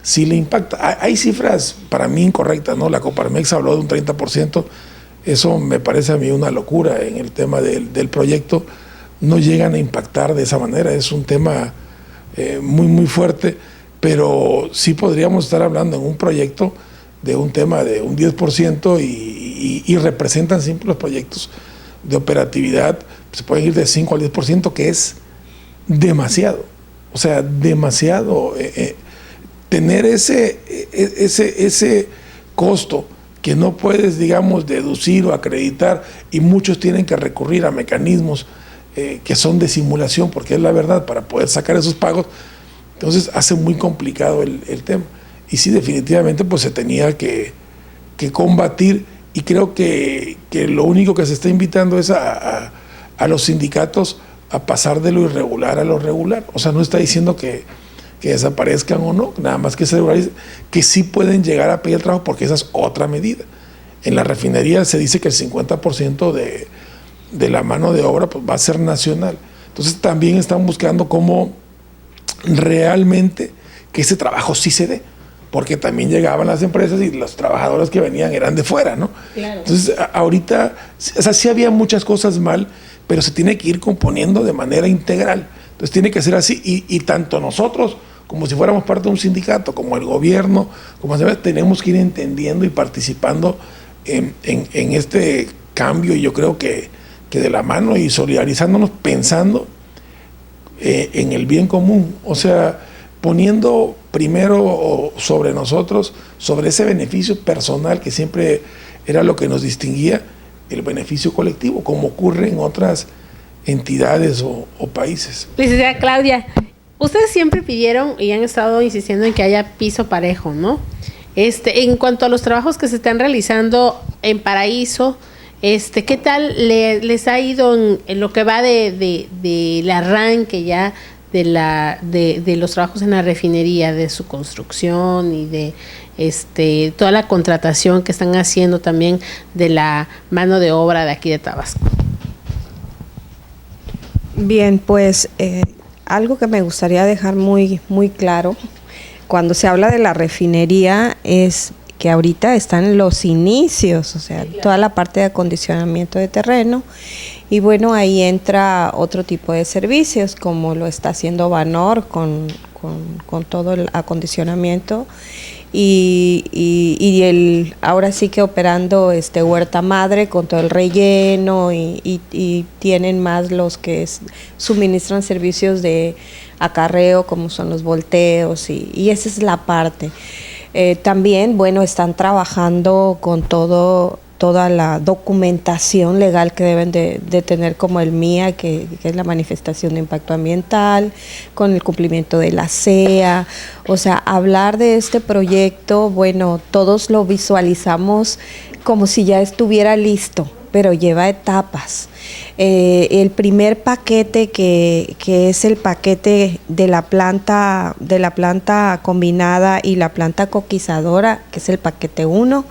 sí le impacta. Hay cifras para mí incorrectas, ¿no? La Coparmex habló de un 30%, eso me parece a mí una locura en el tema del proyecto. No llegan a impactar de esa manera, es un tema muy, muy fuerte, pero sí podríamos estar hablando en un proyecto de un tema de un 10% y representan siempre los proyectos de operatividad, se pueden ir de 5 al 10%, que es demasiado, o sea, demasiado. Tener ese costo que no puedes, digamos, deducir o acreditar, y muchos tienen que recurrir a mecanismos que son de simulación, porque es la verdad, para poder sacar esos pagos. Entonces hace muy complicado el tema. Y sí, definitivamente pues se tenía que combatir, y creo que lo único que se está invitando es a los sindicatos a pasar de lo irregular a lo regular. O sea, no está diciendo que desaparezcan o no, nada más que se regularice, que sí pueden llegar a pedir el trabajo, porque esa es otra medida. En la refinería se dice que el 50% de la mano de obra pues va a ser nacional. Entonces también están buscando cómo realmente que ese trabajo sí se dé, porque también llegaban las empresas y los trabajadores que venían eran de fuera, ¿no? Claro. Entonces ahorita, o sea, sí había muchas cosas mal, pero se tiene que ir componiendo de manera integral. Entonces tiene que ser así, y tanto nosotros, como si fuéramos parte de un sindicato, como el gobierno, tenemos que ir entendiendo y participando en este cambio, y yo creo que de la mano y solidarizándonos, pensando en el bien común, o sea, poniendo primero sobre nosotros, sobre ese beneficio personal que siempre era lo que nos distinguía, el beneficio colectivo, como ocurre en otras entidades o países. Licenciada Claudia, ustedes siempre pidieron y han estado insistiendo en que haya piso parejo, ¿no? En cuanto a los trabajos que se están realizando en Paraíso, ¿qué tal les ha ido en lo que va del arranque ya de los trabajos en la refinería, de su construcción y de toda la contratación que están haciendo también de la mano de obra de aquí de Tabasco? Bien, pues algo que me gustaría dejar muy, muy claro cuando se habla de la refinería es que ahorita están en los inicios, o sea, toda la parte de acondicionamiento de terreno. Y bueno, ahí entra otro tipo de servicios, como lo está haciendo Vanor con todo el acondicionamiento. Y el ahora sí que operando Huerta Madre con todo el relleno y tienen más los que suministran servicios de acarreo, como son los volteos, y esa es la parte. También, bueno, están trabajando con toda la documentación legal que deben de tener, como el MIA, que es la manifestación de impacto ambiental, con el cumplimiento de la CEA. O sea, hablar de este proyecto, bueno, todos lo visualizamos como si ya estuviera listo, pero lleva etapas. El primer paquete que es el paquete de la planta combinada y la planta coquizadora, que es el paquete 1,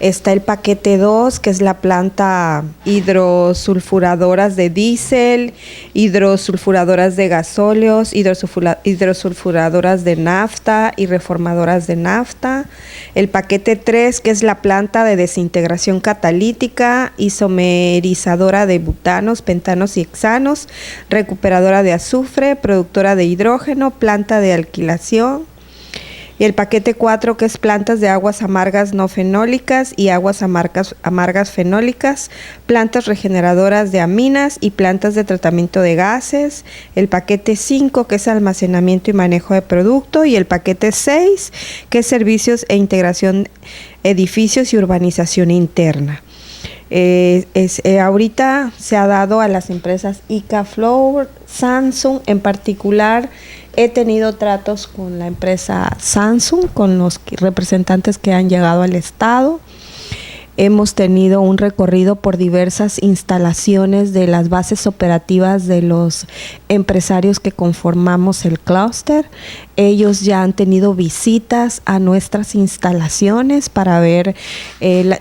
está el paquete 2, que es la planta hidrosulfuradoras de diésel, hidrosulfuradoras de gasóleos, hidrosulfuradoras de nafta y reformadoras de nafta. El paquete 3, que es la planta de desintegración catalítica, isomerizadora de butanos, pentanos y hexanos, recuperadora de azufre, productora de hidrógeno, planta de alquilación. Y el paquete 4, que es plantas de aguas amargas no fenólicas y aguas amargas fenólicas, plantas regeneradoras de aminas y plantas de tratamiento de gases. El paquete 5, que es almacenamiento y manejo de producto. Y el paquete 6, que es servicios e integración, edificios y urbanización interna. Ahorita se ha dado a las empresas ICAFlow, Samsung en particular. He tenido tratos con la empresa Samsung, con los representantes que han llegado al estado. Hemos tenido un recorrido por diversas instalaciones de las bases operativas de los empresarios que conformamos el clúster. Ellos ya han tenido visitas a nuestras instalaciones para ver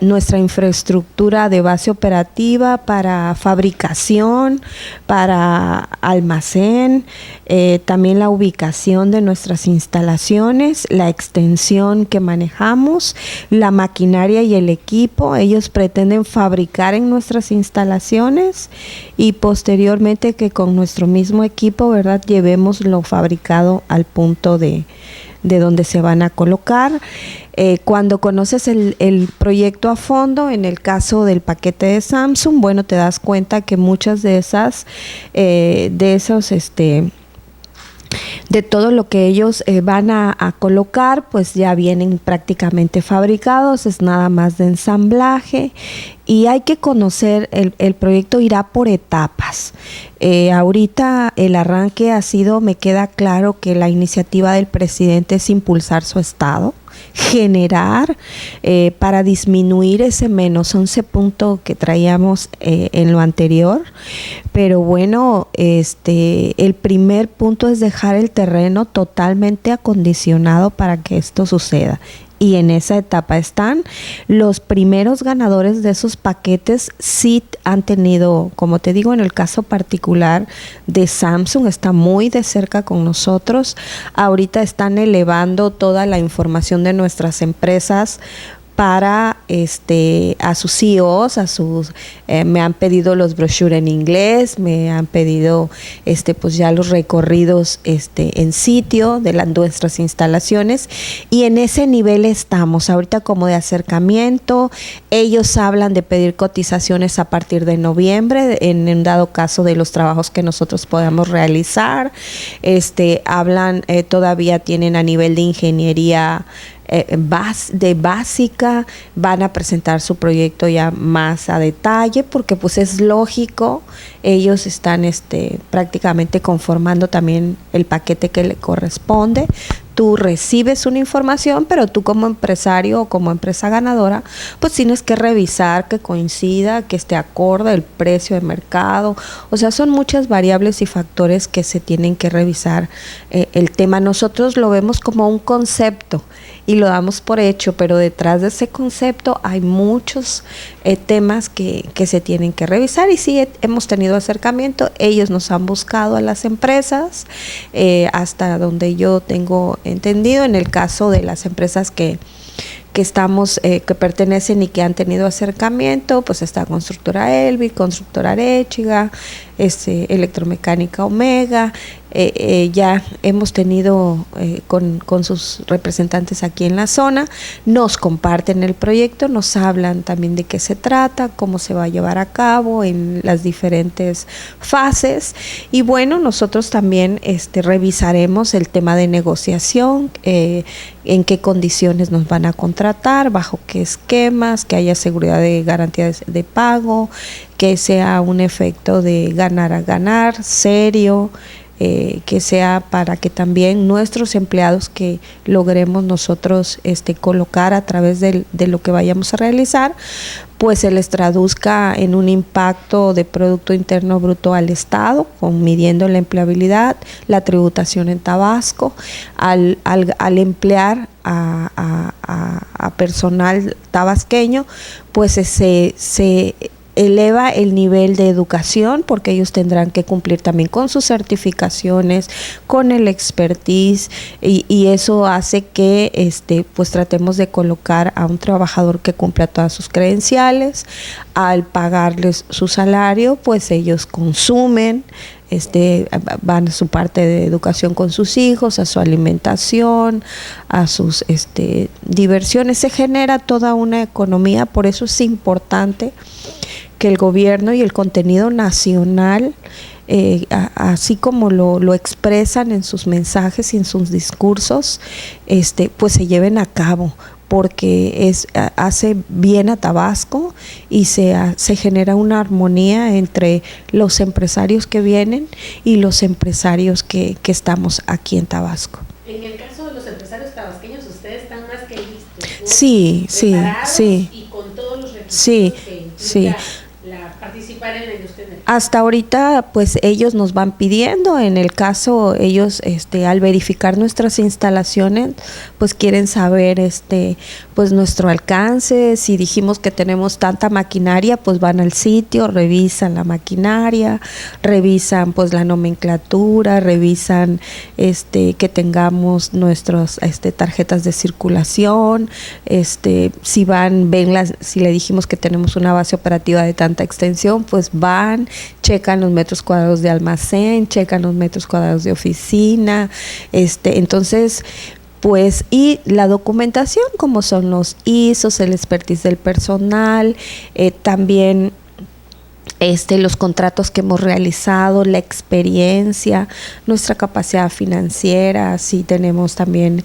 nuestra infraestructura de base operativa para fabricación, para almacén, también la ubicación de nuestras instalaciones, la extensión que manejamos, la maquinaria y el equipo. Ellos pretenden fabricar en nuestras instalaciones y posteriormente que con nuestro mismo equipo, ¿verdad?, llevemos lo fabricado al punto de donde se van a colocar. Cuando conoces el proyecto a fondo, en el caso del paquete de Samsung, bueno, te das cuenta que muchas de todo lo que ellos van a colocar, pues ya vienen prácticamente fabricados, es nada más de ensamblaje. Y hay que conocer, el proyecto irá por etapas. Ahorita el arranque ha sido, me queda claro que la iniciativa del presidente es impulsar su estado, generar para disminuir ese menos 11 puntos que traíamos en lo anterior. Pero bueno, el primer punto es dejar el terreno totalmente acondicionado para que esto suceda. Y en esa etapa están los primeros ganadores de esos paquetes. Sí han tenido, como te digo, en el caso particular de Samsung, está muy de cerca con nosotros. Ahorita están elevando toda la información de nuestras empresas para a sus CEOs, me han pedido los brochures en inglés, me han pedido pues ya los recorridos en sitio de nuestras instalaciones, y en ese nivel estamos ahorita como de acercamiento. Ellos hablan de pedir cotizaciones a partir de noviembre, en un dado caso de los trabajos que nosotros podamos realizar. Hablan, todavía tienen a nivel de ingeniería de básica, van a presentar su proyecto ya más a detalle, porque pues es lógico, ellos están prácticamente conformando también el paquete que le corresponde. Tú recibes una información, pero tú como empresario o como empresa ganadora, pues tienes que revisar que coincida, que esté acorde el precio de mercado. O sea, son muchas variables y factores que se tienen que revisar el tema. Nosotros lo vemos como un concepto y lo damos por hecho, pero detrás de ese concepto hay muchos temas que se tienen que revisar, y sí hemos tenido acercamiento. Ellos nos han buscado a las empresas, hasta donde yo tengo entendido, en el caso de las empresas que que pertenecen y que han tenido acercamiento, pues está Constructora Elbit, Constructora Arechiga, Electromecánica Omega. Ya hemos tenido con sus representantes aquí en la zona, nos comparten el proyecto, nos hablan también de qué se trata, cómo se va a llevar a cabo en las diferentes fases, y bueno, nosotros también revisaremos el tema de negociación, en qué condiciones nos van a contratar, bajo qué esquemas, que haya seguridad de garantía de pago, que sea un efecto de ganar a ganar, serio, que sea para que también nuestros empleados que logremos nosotros colocar a través de lo que vayamos a realizar, pues se les traduzca en un impacto de Producto Interno Bruto al Estado, midiendo la empleabilidad, la tributación en Tabasco, al emplear a personal tabasqueño, pues se eleva el nivel de educación, porque ellos tendrán que cumplir también con sus certificaciones, con el expertise, y eso hace que pues tratemos de colocar a un trabajador que cumpla todas sus credenciales. Al pagarles su salario, pues ellos consumen, van a su parte de educación con sus hijos, a su alimentación, a sus diversiones. Se genera toda una economía, por eso es importante que el gobierno y el contenido nacional, así como lo expresan en sus mensajes y en sus discursos, pues se lleven a cabo, porque hace bien a Tabasco y se genera una armonía entre los empresarios que vienen y los empresarios que estamos aquí en Tabasco. En el caso de los empresarios tabasqueños, ustedes están más que listos, ¿no? Sí, y con todos los requisitos que implica participar en la industria energética. Hasta ahorita, pues ellos nos van pidiendo, en el caso ellos, al verificar nuestras instalaciones, pues quieren saber, pues nuestro alcance. Si dijimos que tenemos tanta maquinaria, pues van al sitio, revisan la maquinaria, revisan pues la nomenclatura, revisan, que tengamos nuestras, tarjetas de circulación, si si le dijimos que tenemos una base operativa de tanta extensión, pues van, checan los metros cuadrados de almacén, checan los metros cuadrados de oficina, entonces, pues, y la documentación, como son los ISOs, el expertise del personal, también los contratos que hemos realizado, la experiencia, nuestra capacidad financiera, si tenemos también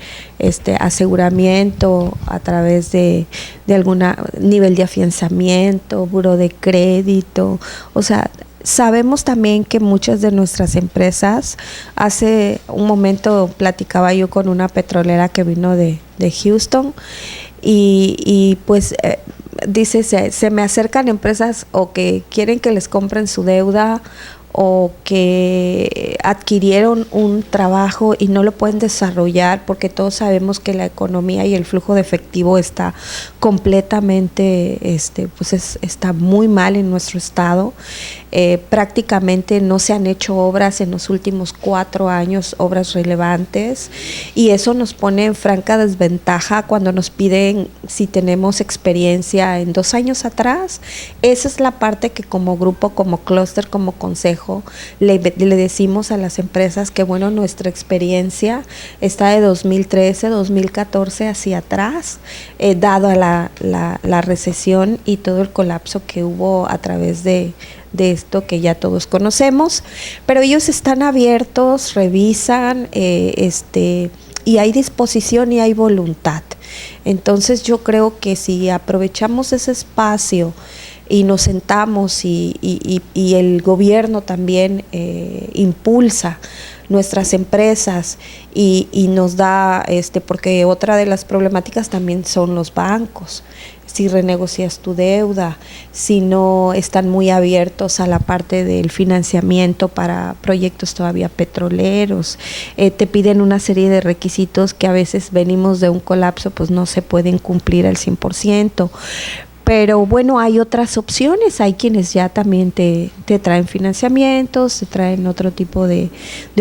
aseguramiento a través de algún nivel de afianzamiento, buro de crédito. O sea, sabemos también que muchas de nuestras empresas, hace un momento platicaba yo con una petrolera que vino de Houston, y pues dice, se me acercan empresas o que quieren que les compren su deuda, o que adquirieron un trabajo y no lo pueden desarrollar, porque todos sabemos que la economía y el flujo de efectivo está completamente, pues está muy mal en nuestro estado. Prácticamente no se han hecho obras en los últimos 4 años, obras relevantes, y eso nos pone en franca desventaja cuando nos piden si tenemos experiencia en 2 años atrás. Esa es la parte que como grupo, como clúster, como consejo, le decimos a las empresas que, bueno, nuestra experiencia está de 2013, 2014 hacia atrás, dado a la recesión y todo el colapso que hubo a través de esto que ya todos conocemos, pero ellos están abiertos, revisan, y hay disposición y hay voluntad. Entonces yo creo que si aprovechamos ese espacio y nos sentamos y el gobierno también impulsa nuestras empresas y nos da, porque otra de las problemáticas también son los bancos. Si renegocias tu deuda, si no están muy abiertos a la parte del financiamiento para proyectos todavía petroleros, te piden una serie de requisitos que a veces venimos de un colapso, pues no se pueden cumplir al 100%. Pero bueno, hay otras opciones, hay quienes ya también te traen financiamientos, te traen otro tipo de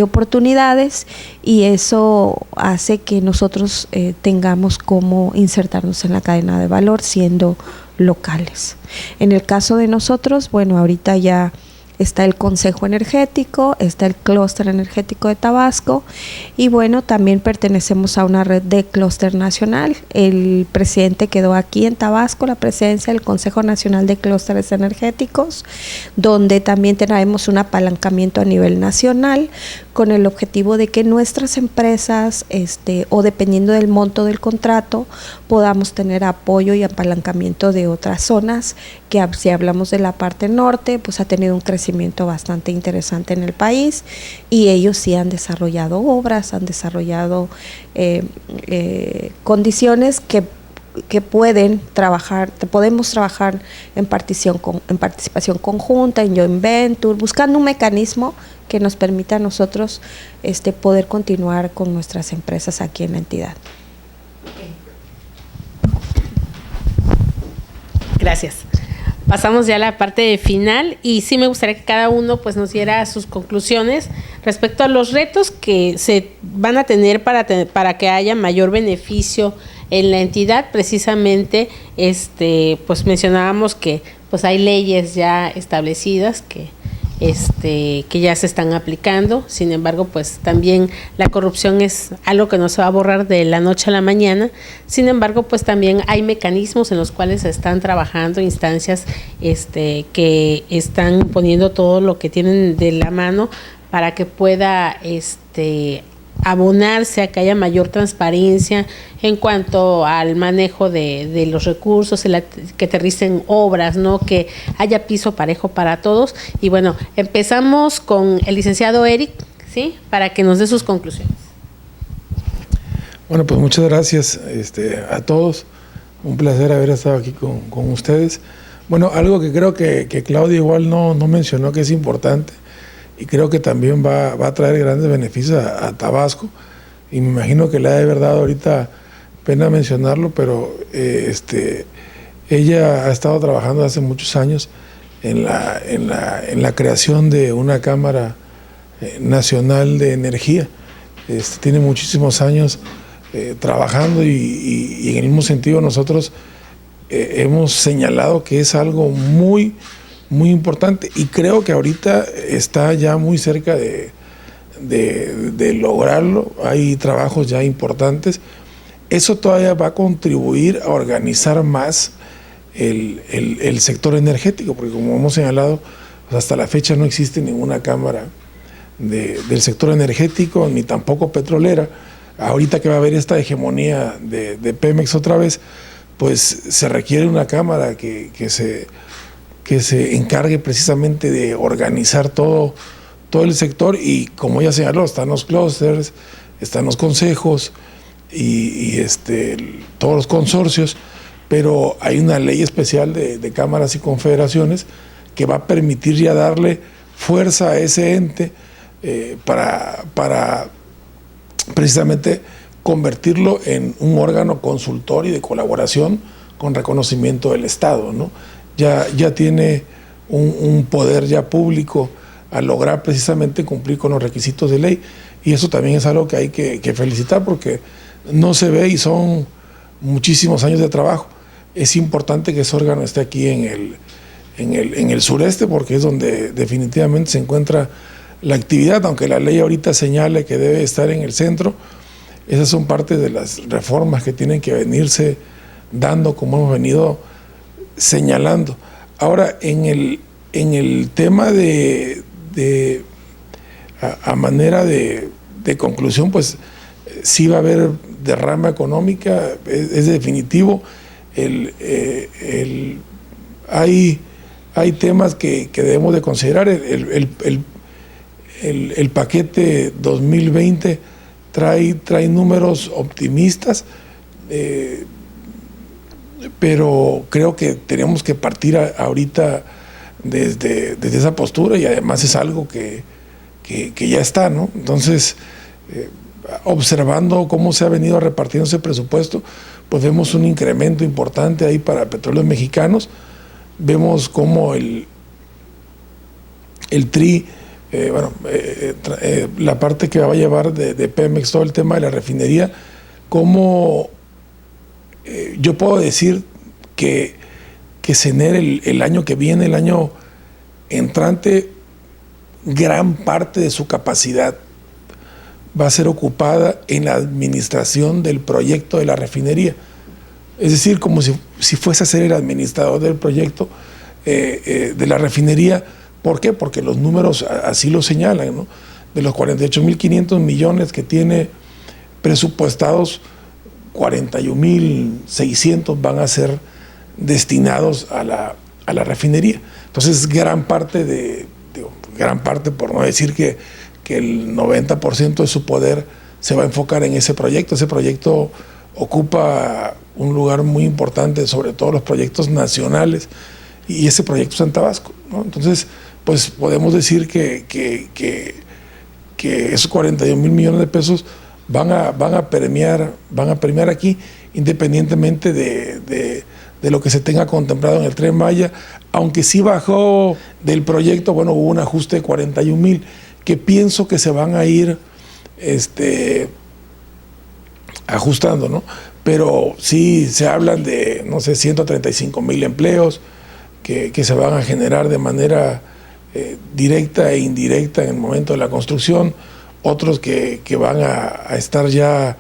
oportunidades, y eso hace que nosotros tengamos cómo insertarnos en la cadena de valor siendo locales. En el caso de nosotros, bueno, ahorita ya está el Consejo Energético, está el Clúster Energético de Tabasco, y bueno, también pertenecemos a una red de clúster nacional. El presidente quedó aquí en Tabasco, la presidencia del Consejo Nacional de Clústeres Energéticos, donde también tenemos un apalancamiento a nivel nacional con el objetivo de que nuestras empresas, o dependiendo del monto del contrato, podamos tener apoyo y apalancamiento de otras zonas, que si hablamos de la parte norte, pues ha tenido un crecimiento bastante interesante en el país, y ellos sí han desarrollado obras, han desarrollado condiciones que pueden trabajar, podemos trabajar en participación conjunta, en joint venture, buscando un mecanismo que nos permita a nosotros poder continuar con nuestras empresas aquí en la entidad. Gracias. Pasamos ya a la parte final, y sí me gustaría que cada uno pues nos diera sus conclusiones respecto a los retos que se van a tener para que haya mayor beneficio en la entidad. Precisamente pues mencionábamos que pues hay leyes ya establecidas que ya se están aplicando. Sin embargo, pues también la corrupción es algo que no se va a borrar de la noche a la mañana. Sin embargo, pues también hay mecanismos en los cuales se están trabajando, instancias que están poniendo todo lo que tienen de la mano para que pueda abonarse a que haya mayor transparencia en cuanto al manejo de los recursos, que aterricen obras, ¿no? Que haya piso parejo para todos. Y bueno, empezamos con el licenciado Eric, ¿sí? Para que nos dé sus conclusiones. Bueno, pues muchas gracias a todos. Un placer haber estado aquí con ustedes. Bueno, algo que creo que Claudia igual no mencionó, que es importante, y creo que también va a traer grandes beneficios a Tabasco, y me imagino que le ha de haber dado ahorita pena mencionarlo, pero ella ha estado trabajando hace muchos años en la creación de una Cámara Nacional de Energía. Tiene muchísimos años trabajando, y en el mismo sentido nosotros hemos señalado que es algo muy importante, y creo que ahorita está ya muy cerca de lograrlo. Hay trabajos ya importantes. Eso todavía va a contribuir a organizar más el sector energético, porque como hemos señalado, pues hasta la fecha no existe ninguna cámara del sector energético, ni tampoco petrolera. Ahorita que va a haber esta hegemonía de Pemex otra vez, pues se requiere una cámara que se encargue precisamente de organizar todo el sector, y como ya señaló, están los clústeres, están los consejos y todos los consorcios, pero hay una ley especial de cámaras y confederaciones que va a permitir ya darle fuerza a ese ente para precisamente convertirlo en un órgano consultor y de colaboración con reconocimiento del Estado, ¿no? Ya tiene un poder ya público al lograr precisamente cumplir con los requisitos de ley, y eso también es algo que hay que felicitar, porque no se ve y son muchísimos años de trabajo. Es importante que ese órgano esté aquí en el sureste, porque es donde definitivamente se encuentra la actividad, aunque la ley ahorita señale que debe estar en el centro. Esas son parte de las reformas que tienen que venirse dando, como hemos venido señalando. Ahora, en el tema a manera de conclusión, pues sí va a haber derrama económica, es definitivo. Hay temas que debemos de considerar. El paquete 2020 trae números optimistas, pero creo que tenemos que partir ahorita desde esa postura, y además es algo que ya está, ¿no? Entonces, observando cómo se ha venido repartiendo ese presupuesto, pues vemos un incremento importante ahí para Petróleos Mexicanos. Vemos cómo el TRI, la parte que va a llevar de Pemex, todo el tema de la refinería, cómo yo puedo decir que CENER el año que viene, el año entrante, gran parte de su capacidad va a ser ocupada en la administración del proyecto de la refinería. Es decir, como si fuese a ser el administrador del proyecto de la refinería. ¿Por qué? Porque los números así lo señalan, ¿no? De los 48.500 millones que tiene presupuestados, 41.600 van a ser destinados a la refinería. Entonces, gran parte, por no decir que el 90% de su poder se va a enfocar en ese proyecto. Ese proyecto ocupa un lugar muy importante sobre todos los proyectos nacionales, y ese proyecto es en Tabasco, ¿no? Entonces, pues podemos decir que esos 41,000 millones de pesos van a premiar aquí, independientemente de lo que se tenga contemplado en el Tren Maya, aunque sí bajó del proyecto. Bueno, hubo un ajuste de 41,000 que pienso que se van a ir ajustando, ¿no? Pero sí se hablan de, no sé, 135,000 empleos que se van a generar de manera directa e indirecta en el momento de la construcción, otros que van a estar ya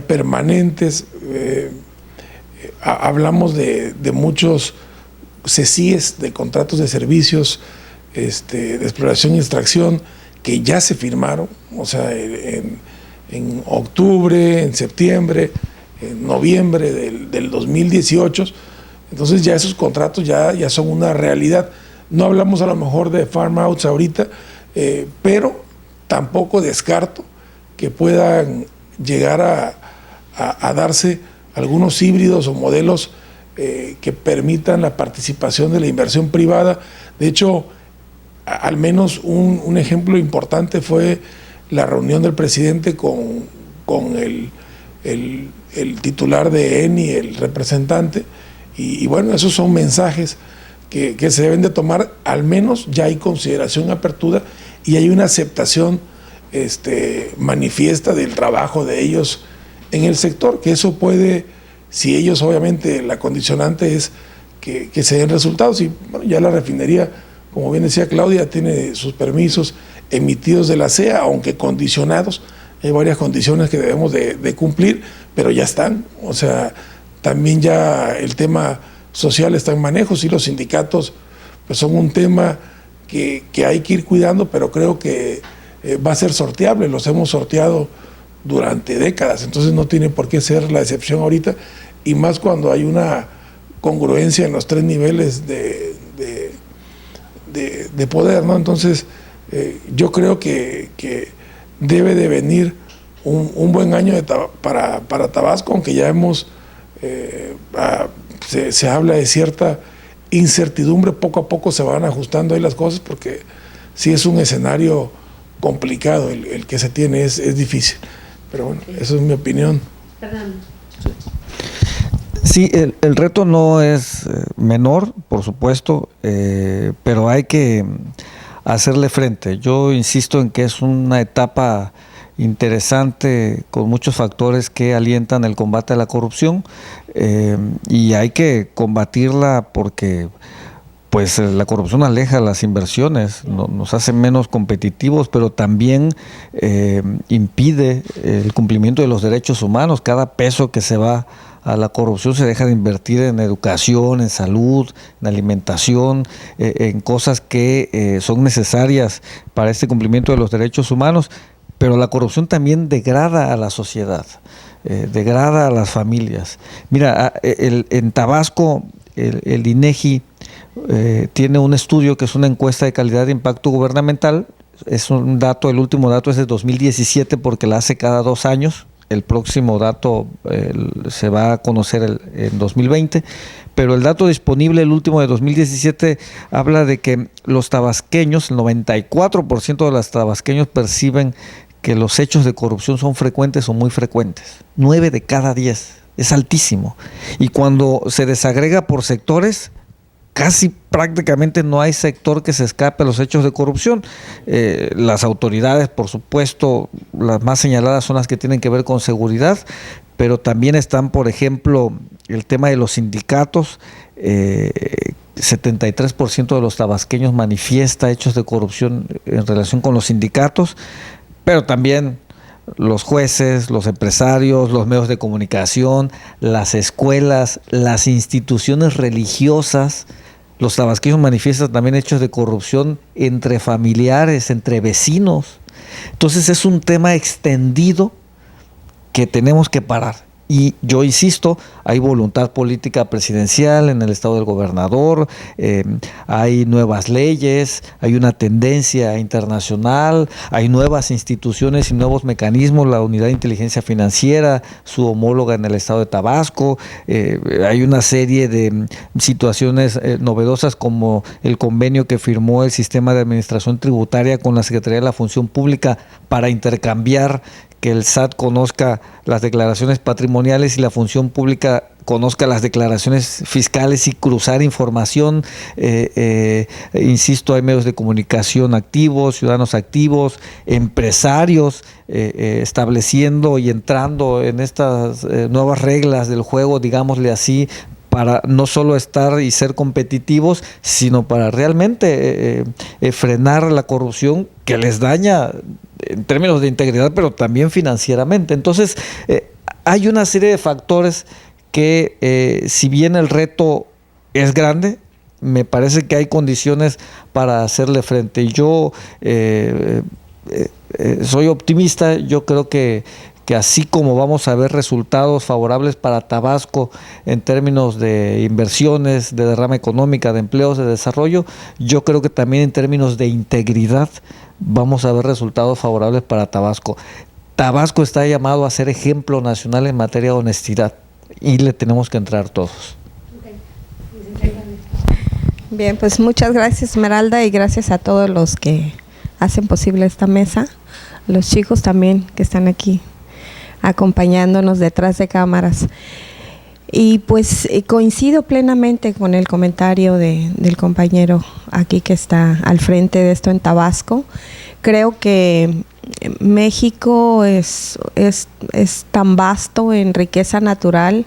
permanentes. Hablamos de muchos CECIES, de contratos de servicios de exploración y extracción, que ya se firmaron, o sea, en octubre, en septiembre, en noviembre del 2018. Entonces ya esos contratos ya son una realidad. No hablamos a lo mejor de farm outs ahorita, pero tampoco descarto que puedan llegar a darse algunos híbridos o modelos que permitan la participación de la inversión privada. De hecho, al menos un ejemplo importante fue la reunión del presidente con el titular de ENI, el representante, y bueno, esos son mensajes que se deben de tomar. Al menos ya hay consideración, apertura, y hay una aceptación manifiesta del trabajo de ellos en el sector, que eso puede, si ellos, obviamente, la condicionante es que se den resultados. Y bueno, ya la refinería, como bien decía Claudia, tiene sus permisos emitidos de la CEA, aunque condicionados. Hay varias condiciones que debemos de cumplir, pero ya están. O sea, también ya el tema social está en manejo. Sí, los sindicatos pues son un tema que hay que ir cuidando, pero creo que va a ser sorteable. Los hemos sorteado durante décadas, entonces no tiene por qué ser la excepción ahorita, y más cuando hay una congruencia en los tres niveles de poder, ¿no? Entonces, yo creo que debe de venir un buen año para Tabasco, aunque ya se habla de cierta incertidumbre. Poco a poco se van ajustando ahí las cosas, porque sí es un escenario complicado el que se tiene, es difícil. Pero bueno, eso es mi opinión. Fernando. Sí, el reto no es menor, por supuesto, pero hay que hacerle frente. Yo insisto en que es una etapa interesante con muchos factores que alientan el combate a la corrupción, y hay que combatirla porque pues la corrupción aleja las inversiones, nos hace menos competitivos, pero también impide el cumplimiento de los derechos humanos. Cada peso que se va a la corrupción se deja de invertir en educación, en salud, en alimentación, en cosas que son necesarias para este cumplimiento de los derechos humanos. Pero la corrupción también degrada a la sociedad, degrada a las familias. Mira, en Tabasco el INEGI tiene un estudio que es una encuesta de calidad de impacto gubernamental. Es un dato, el último dato es de 2017 porque la hace cada 2 años. El próximo dato se va a conocer en 2020, pero el dato disponible, el último de 2017, habla de que los tabasqueños, el 94% de los tabasqueños perciben que los hechos de corrupción son frecuentes o muy frecuentes. 9 de cada 10 es altísimo. Y cuando se desagrega por sectores, casi prácticamente no hay sector que se escape a los hechos de corrupción. Las autoridades, por supuesto, las más señaladas son las que tienen que ver con seguridad, pero también están, por ejemplo, el tema de los sindicatos. 73% de los tabasqueños manifiesta hechos de corrupción en relación con los sindicatos, pero también los jueces, los empresarios, los medios de comunicación, las escuelas, las instituciones religiosas. Los tabasqueños manifiestan también hechos de corrupción entre familiares, entre vecinos. Entonces es un tema extendido que tenemos que parar. Y yo insisto, hay voluntad política presidencial en el estado del gobernador, hay nuevas leyes, hay una tendencia internacional, hay nuevas instituciones y nuevos mecanismos, la Unidad de Inteligencia Financiera, su homóloga en el estado de Tabasco, hay una serie de situaciones novedosas como el convenio que firmó el Sistema de Administración Tributaria con la Secretaría de la Función Pública para intercambiar, que el SAT conozca las declaraciones patrimoniales y la función pública conozca las declaraciones fiscales y cruzar información. Insisto, hay medios de comunicación activos, ciudadanos activos, empresarios estableciendo y entrando en estas nuevas reglas del juego, digámosle así, para no solo estar y ser competitivos, sino para realmente frenar la corrupción que les daña en términos de integridad, pero también financieramente. Entonces, hay una serie de factores que, si bien el reto es grande, me parece que hay condiciones para hacerle frente. Y yo soy optimista, yo creo que así como vamos a ver resultados favorables para Tabasco en términos de inversiones, de derrama económica, de empleos, de desarrollo, yo creo que también en términos de integridad vamos a ver resultados favorables para Tabasco. Tabasco está llamado a ser ejemplo nacional en materia de honestidad y le tenemos que entrar todos. Bien, pues muchas gracias, Esmeralda, y gracias a todos los que hacen posible esta mesa, los chicos también que están aquí acompañándonos detrás de cámaras. Y pues coincido plenamente con el comentario del compañero aquí que está al frente de esto en Tabasco. Creo que México es tan vasto en riqueza natural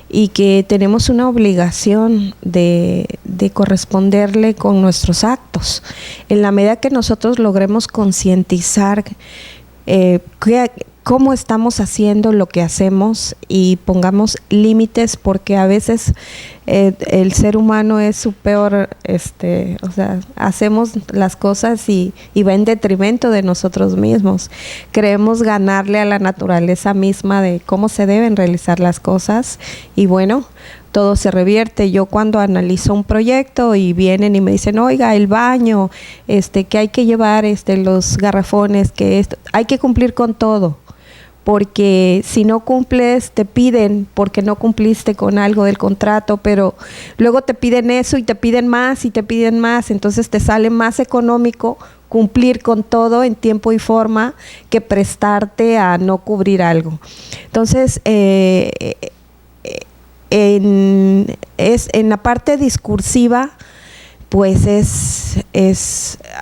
y que tenemos una obligación de corresponderle con nuestros actos. En la medida que nosotros logremos concientizar cómo estamos haciendo lo que hacemos y pongamos límites, porque a veces el ser humano es su peor, o sea, hacemos las cosas y va en detrimento de nosotros mismos. Queremos ganarle a la naturaleza misma de cómo se deben realizar las cosas y bueno, todo se revierte. Yo cuando analizo un proyecto y vienen y me dicen, oiga, el baño, que hay que llevar los garrafones, que hay que cumplir con todo, porque si no cumples te piden porque no cumpliste con algo del contrato, pero luego te piden eso y te piden más y te piden más, entonces te sale más económico cumplir con todo en tiempo y forma que prestarte a no cubrir algo. Entonces, en la parte discursiva, pues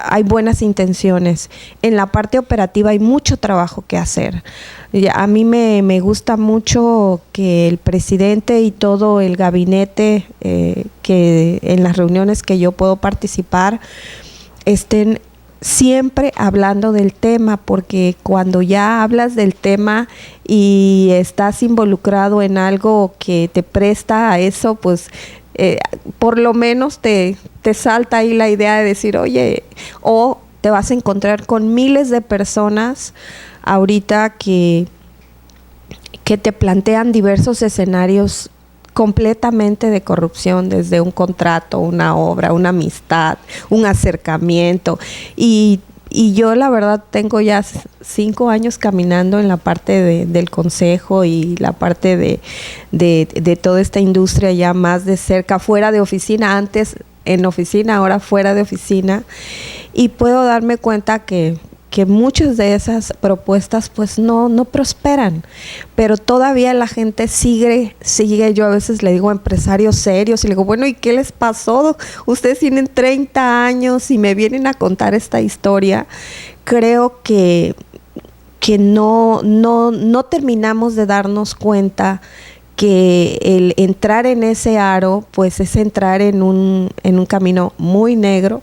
hay buenas intenciones. En la parte operativa hay mucho trabajo que hacer. A mí me gusta mucho que el presidente y todo el gabinete, que en las reuniones que yo puedo participar, estén siempre hablando del tema, porque cuando ya hablas del tema y estás involucrado en algo que te presta a eso, pues por lo menos te salta ahí la idea de decir, oye, o te vas a encontrar con miles de personas ahorita que te plantean diversos escenarios completamente de corrupción, desde un contrato, una obra, una amistad, un acercamiento. Y yo la verdad tengo ya 5 años caminando en la parte del consejo y la parte de toda esta industria ya más de cerca, fuera de oficina, antes en oficina, ahora fuera de oficina, y puedo darme cuenta que que muchas de esas propuestas pues no prosperan, pero todavía la gente sigue, yo a veces le digo a empresarios serios y le digo, bueno, ¿y qué les pasó? Ustedes tienen 30 años y me vienen a contar esta historia. Creo que no terminamos de darnos cuenta que el entrar en ese aro, pues es entrar en un camino muy negro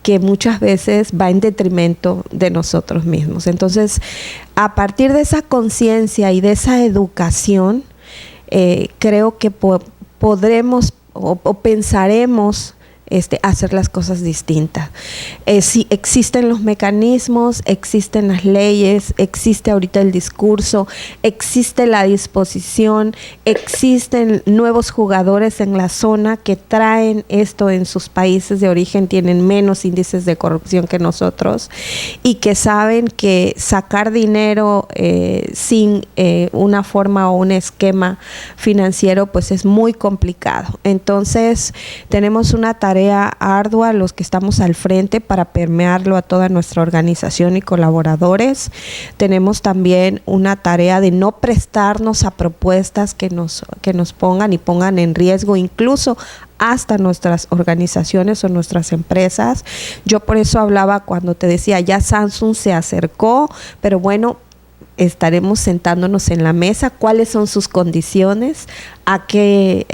que muchas veces va en detrimento de nosotros mismos. Entonces, a partir de esa conciencia y de esa educación, creo que podremos o pensaremos hacer las cosas distintas. Si existen los mecanismos, existen las leyes, existe ahorita el discurso, existe la disposición, existen nuevos jugadores en la zona que traen esto en sus países de origen, tienen menos índices de corrupción que nosotros y que saben que sacar dinero sin una forma o un esquema financiero pues es muy complicado. Entonces tenemos una tarea ardua los que estamos al frente para permearlo a toda nuestra organización y colaboradores. Tenemos también una tarea de no prestarnos a propuestas que nos pongan y pongan en riesgo incluso hasta nuestras organizaciones o nuestras empresas. Yo por eso hablaba cuando te decía, ya Samsung se acercó, pero bueno, estaremos sentándonos en la mesa, cuáles son sus condiciones, a qué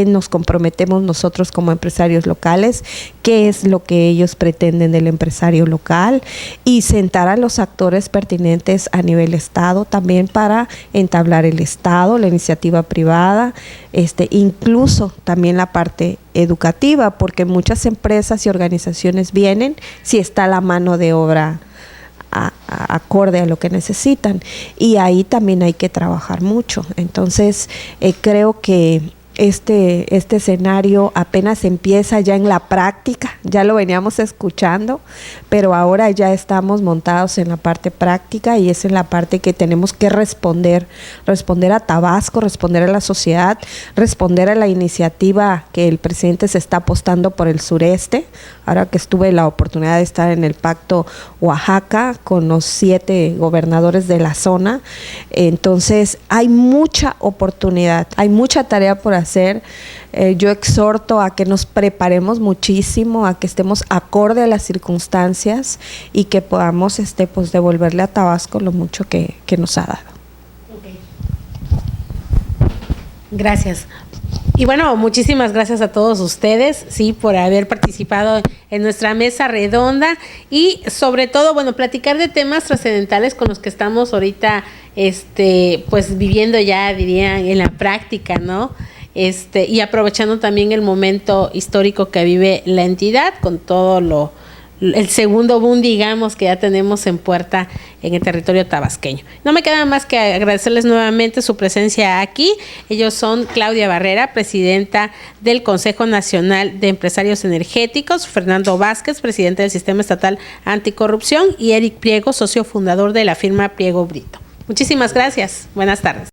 nos comprometemos nosotros como empresarios locales, qué es lo que ellos pretenden del empresario local y sentar a los actores pertinentes a nivel Estado también para entablar el Estado, la iniciativa privada, incluso también la parte educativa, porque muchas empresas y organizaciones vienen si está la mano de obra acorde a lo que necesitan y ahí también hay que trabajar mucho. Entonces creo que este escenario apenas empieza ya en la práctica, ya lo veníamos escuchando, pero ahora ya estamos montados en la parte práctica y es en la parte que tenemos que responder a Tabasco, responder a la sociedad, responder a la iniciativa que el presidente se está apostando por el sureste. Ahora que tuve la oportunidad de estar en el Pacto Oaxaca con los 7 gobernadores de la zona, entonces hay mucha oportunidad, hay mucha tarea por hacer. Yo exhorto a que nos preparemos muchísimo, a que estemos acorde a las circunstancias y que podamos pues devolverle a Tabasco lo mucho que nos ha dado. Okay. Gracias. Y bueno, muchísimas gracias a todos ustedes, sí, por haber participado en nuestra mesa redonda y sobre todo, bueno, platicar de temas trascendentales con los que estamos ahorita, pues viviendo ya, dirían, en la práctica, ¿no? Y aprovechando también el momento histórico que vive la entidad con todo el segundo boom, digamos, que ya tenemos en puerta en el territorio tabasqueño. No me queda más que agradecerles nuevamente su presencia aquí. Ellos son Claudia Barrera, presidenta del Consejo Nacional de Empresarios Energéticos, Fernando Vázquez, presidente del Sistema Estatal Anticorrupción, y Eric Priego, socio fundador de la firma Priego Brito. Muchísimas gracias. Buenas tardes.